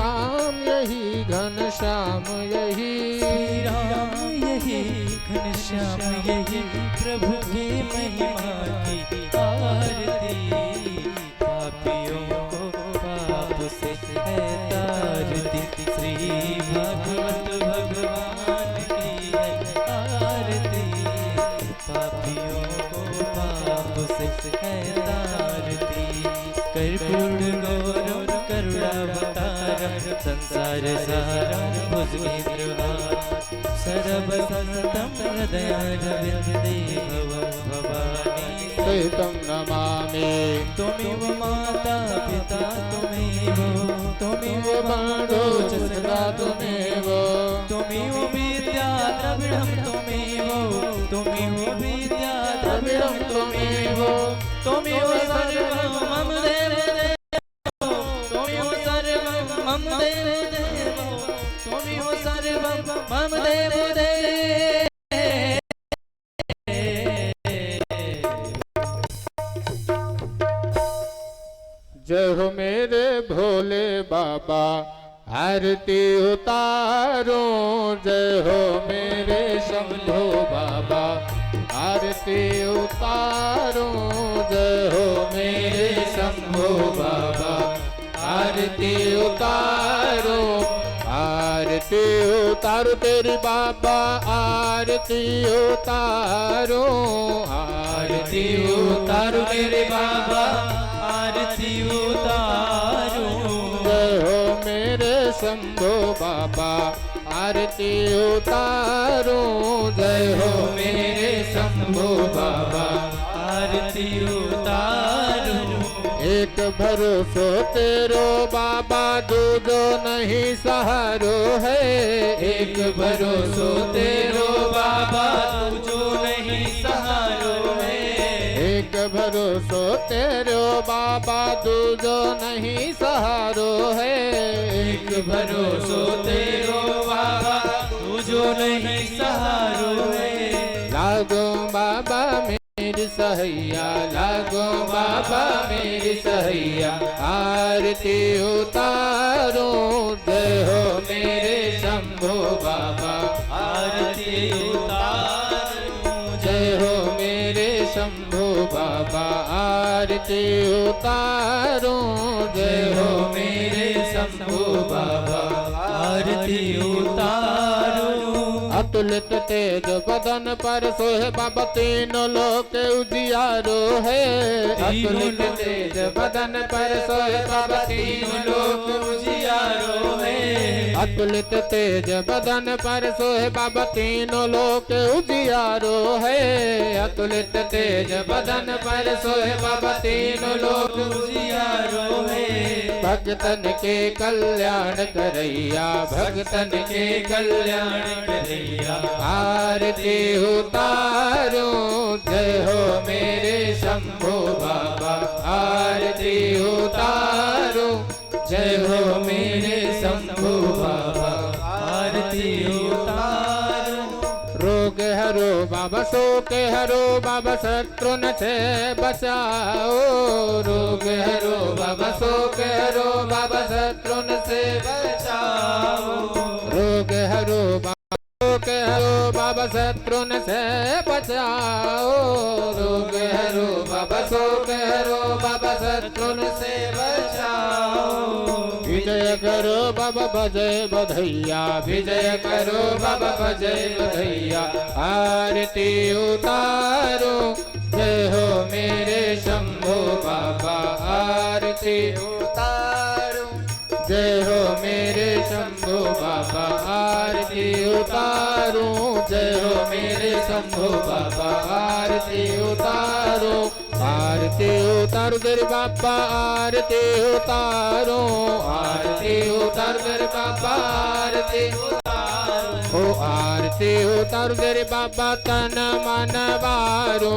राम यही घनश्याम यही श्री राम यही घनश्याम यही प्रभु की महिमा की आरती पापियों को पाप से है तारती श्री भागवत भगवान की है आरती पापियों को पाप से है तारती कर्पूर गौरव करुणावतारम संसार सारम भुजगेन्द्रहारं सर्वसंतं हृदयारविन्दे भवं भवानी सहितं नमामि त्वमेव माता पिता त्वमेव बन्धो च सदा त्वमेव त्वमेव विद्या द्रविणं त्वमेव विद्या द्रविणं त्वमेव सर्वं मम देवदेव त्वमेव सर्वं मम देवदेव त्वमेव सर्वं मम देवदेव जय हो मेरे भोले बाबा आरती उतारो जय हो मेरे शंभो बाबा आरती उतारो जय हो मेरे शंभो बाबा आरती उतारो आरती उतारो तेरी बाबा आरती उतारो आरती उतारो तेरे बाबा आरती उतारो जय हो मेरे शंभो बाबा आरती उतारो जय हो मेरे शंभो बाबा आरती उतारो एक भरोसो तेरो बाबा दूजो नहीं सहारो है एक भरोसो तेरो बाबा तुझो नहीं सहारो है एक भरोसो तेरो बाबा दूजो नहीं सहारो है एक भरोसो तेरो बाबा तुझो नहीं सहारो है लागो बाबा मेरी सहैया लागो बाबा मेरी सहैया आरती उतारो आरती उतारूं जय हो मेरे शंभू बाबा आरती उतारो अतुलित तेज बदन पर सोहे बाबा तीनों लोक उजियारो है अतुलित तेज बदन पर सोहे बाबा तीनों लोक उजियारो है अतुलित तेज बदन पर सोहे बाबा तीनों लोक उजियारो है अतुलित तेज बदन पर सोहे बाबा तीनों लोक उजियारो है भगतन के कल्याण करैया भगतन के कल्याण करैया आरती उतारूं जय हो मेरे शंभू बाबा आरती उतारूं जय हो मेरे शंभू बाबा आरती उतारो रोग हरो बाबा शोक हरो बाबा शत्रुन से बचाओ रोग हरो बाबा शोक हरो बाबा शत्रुन से बचाओ रोग हरो बाबा शोक हरो बाबा शत्रुन से बचाओ रोग हरो बाबा शोक हरो बाबा शत्रुन से बचाओ विजय करो बाबा भजय बधैया विजय करो बाबा भजय बधैया आरती उतारो जय हो मेरे शंभू बाबा आरती उतारो जय हो मेरे शंभू बाबा आरती उतारो जय हो मेरे शंभू बाबा आरती उतारो आरती उतारो तेरे बाबा आरती उतारो आरती उतारो तेरे बाबा आरती उतारो ओ आरती उतारो तेरे बाबा तन मन वारो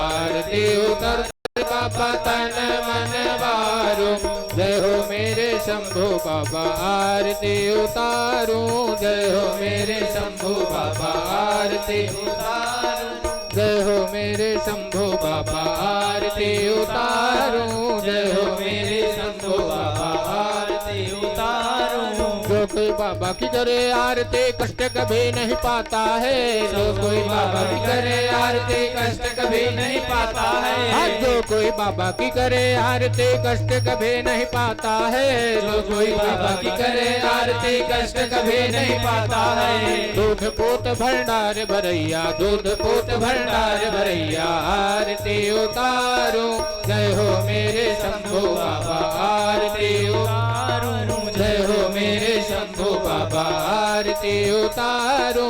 आरती उतारो तेरे बाबा तन मन वारो जय हो मेरे शंभू बाबा आरती उतारो जय हो मेरे शंभू बाबा आरती उतारो जय हो मेरे शंभू बाबा आरती उतारो जय हो मेरे शंभू बाबा आरती उतारो जो कोई बाबा की करे आरती कष्ट कभी नहीं पाता है जो कोई बाबा की करे आरती कष्ट कभी नहीं पाता है जो कोई बाबा की करे आरती कष्ट कभी नहीं पाता है जो कोई बाबा की करे आरती कष्ट कभी नहीं पाता है दूध पूत भंडार भरैया दूध पूत भंडार भरैया आरती उतारो जय हो मेरे शंभू बाबा आरती उतारो जय हो मेरे शंभू बाबा आरती उतारो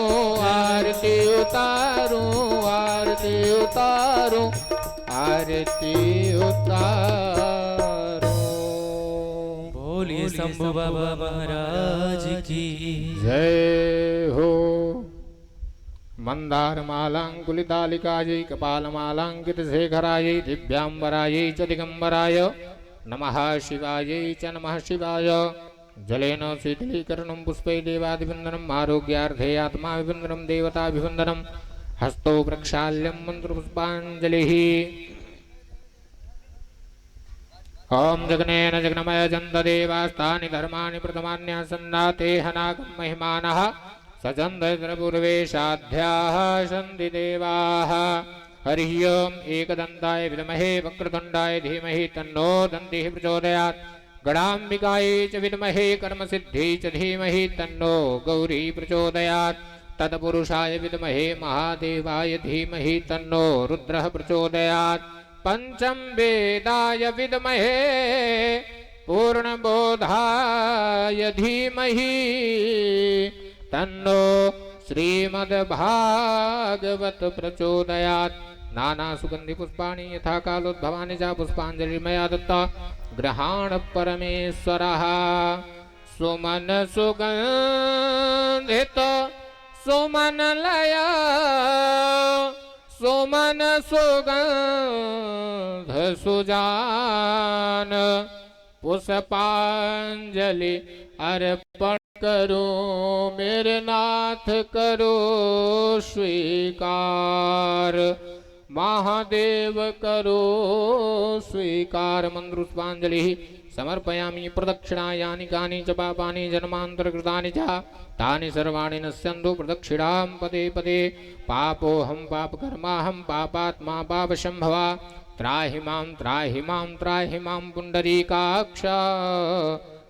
आरती उतारो आरती उतारो आरती उतारो बोलिए शंभू बाबा महाराज की जय हो मंदारमालांकुलितालिकायै कपालमालांकितशेखरायै दिव्यांबरायै च दिगंबराय नमः शिवायै च नमः शिवाय जलेन शीतलीकरणं पुष्पै देवादिवन्दनम् आरोग्यार्थे आत्माभिवन्दनं देवताभिवन्दनं हस्तो प्रक्षाल्यं मन्त्रपुष्पाञ्जलिः ओम जगनेन जगन्मय जन्तदेवास्तानि धर्माणि प्रथमान्यासन्नाते हनाकं महिमानः सचन्दपूर्वेशाध्याः सन्ति देवाः हरिः ओम् एकदन्ताय विद्महे वक्रतुण्डाय धीमहि तन्नो दन्तिः प्रचोदयात् गणाम्बिकायै च विद्महे कर्मसिद्धियै च धीमहि तन्नो गौरी प्रचोदयात् तत्पुरुषाय विद्महे महादेवाय धीमहि तन्नो रुद्रः प्रचोदयात् पंचम वेदाय विद्महे पूर्णबोधाय धीमहि तन्नो श्रीमद्भागवत प्रचोदयात् नाना सुगंधि पुष्पाणि यथा कालोद्भवानि च पुष्पाञ्जलिर्मया दत्ता ग्रहाण परमेश्वरः सुमन सुगंधित सुमनलय सुमन सुगंध सुजान पुष्पांजलि अर्पण करो मेरे नाथ करो स्वीकार महादेव करो स्वीकार मंत्रुष्पांजलि समर्पयामि प्रदक्षिणायानि कानि च पापानि जन्मान्तरकृतानि च तानि सर्वाणि नश्यन्तु प्रदक्षिणां पदे पदे पापोऽहं पापकर्माहं पापात्मा पापशम्भवा त्राहि मां पुंडरीकाक्ष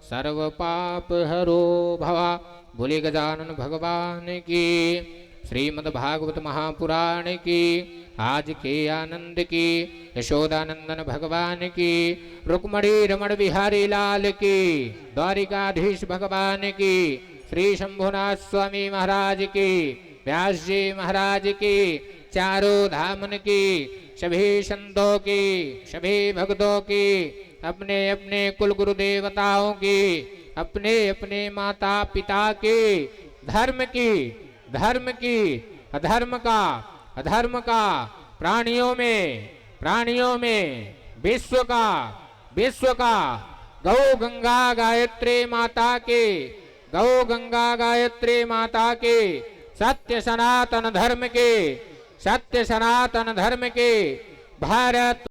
सर्व पाप हरो भवा। बोले गजानन भगवान की। श्रीमद् भागवत महापुराण की आज के आनंद की। यशोदानंदन भगवान की। रुक्मणी रमण बिहारी लाल की। द्वारिकाधीश भगवान की। श्री शंभुनाथ स्वामी महाराज की। व्यास जी महाराज की। चारों धामन की। सभी संतों की, सभी भक्तों की, अपने अपने कुल गुरु देवताओं की, अपने अपने माता पिता की, धर्म की, अधर्म का, प्राणियों में विश्व का गौ गंगा गायत्री माता के सत्य सनातन धर्म के भारत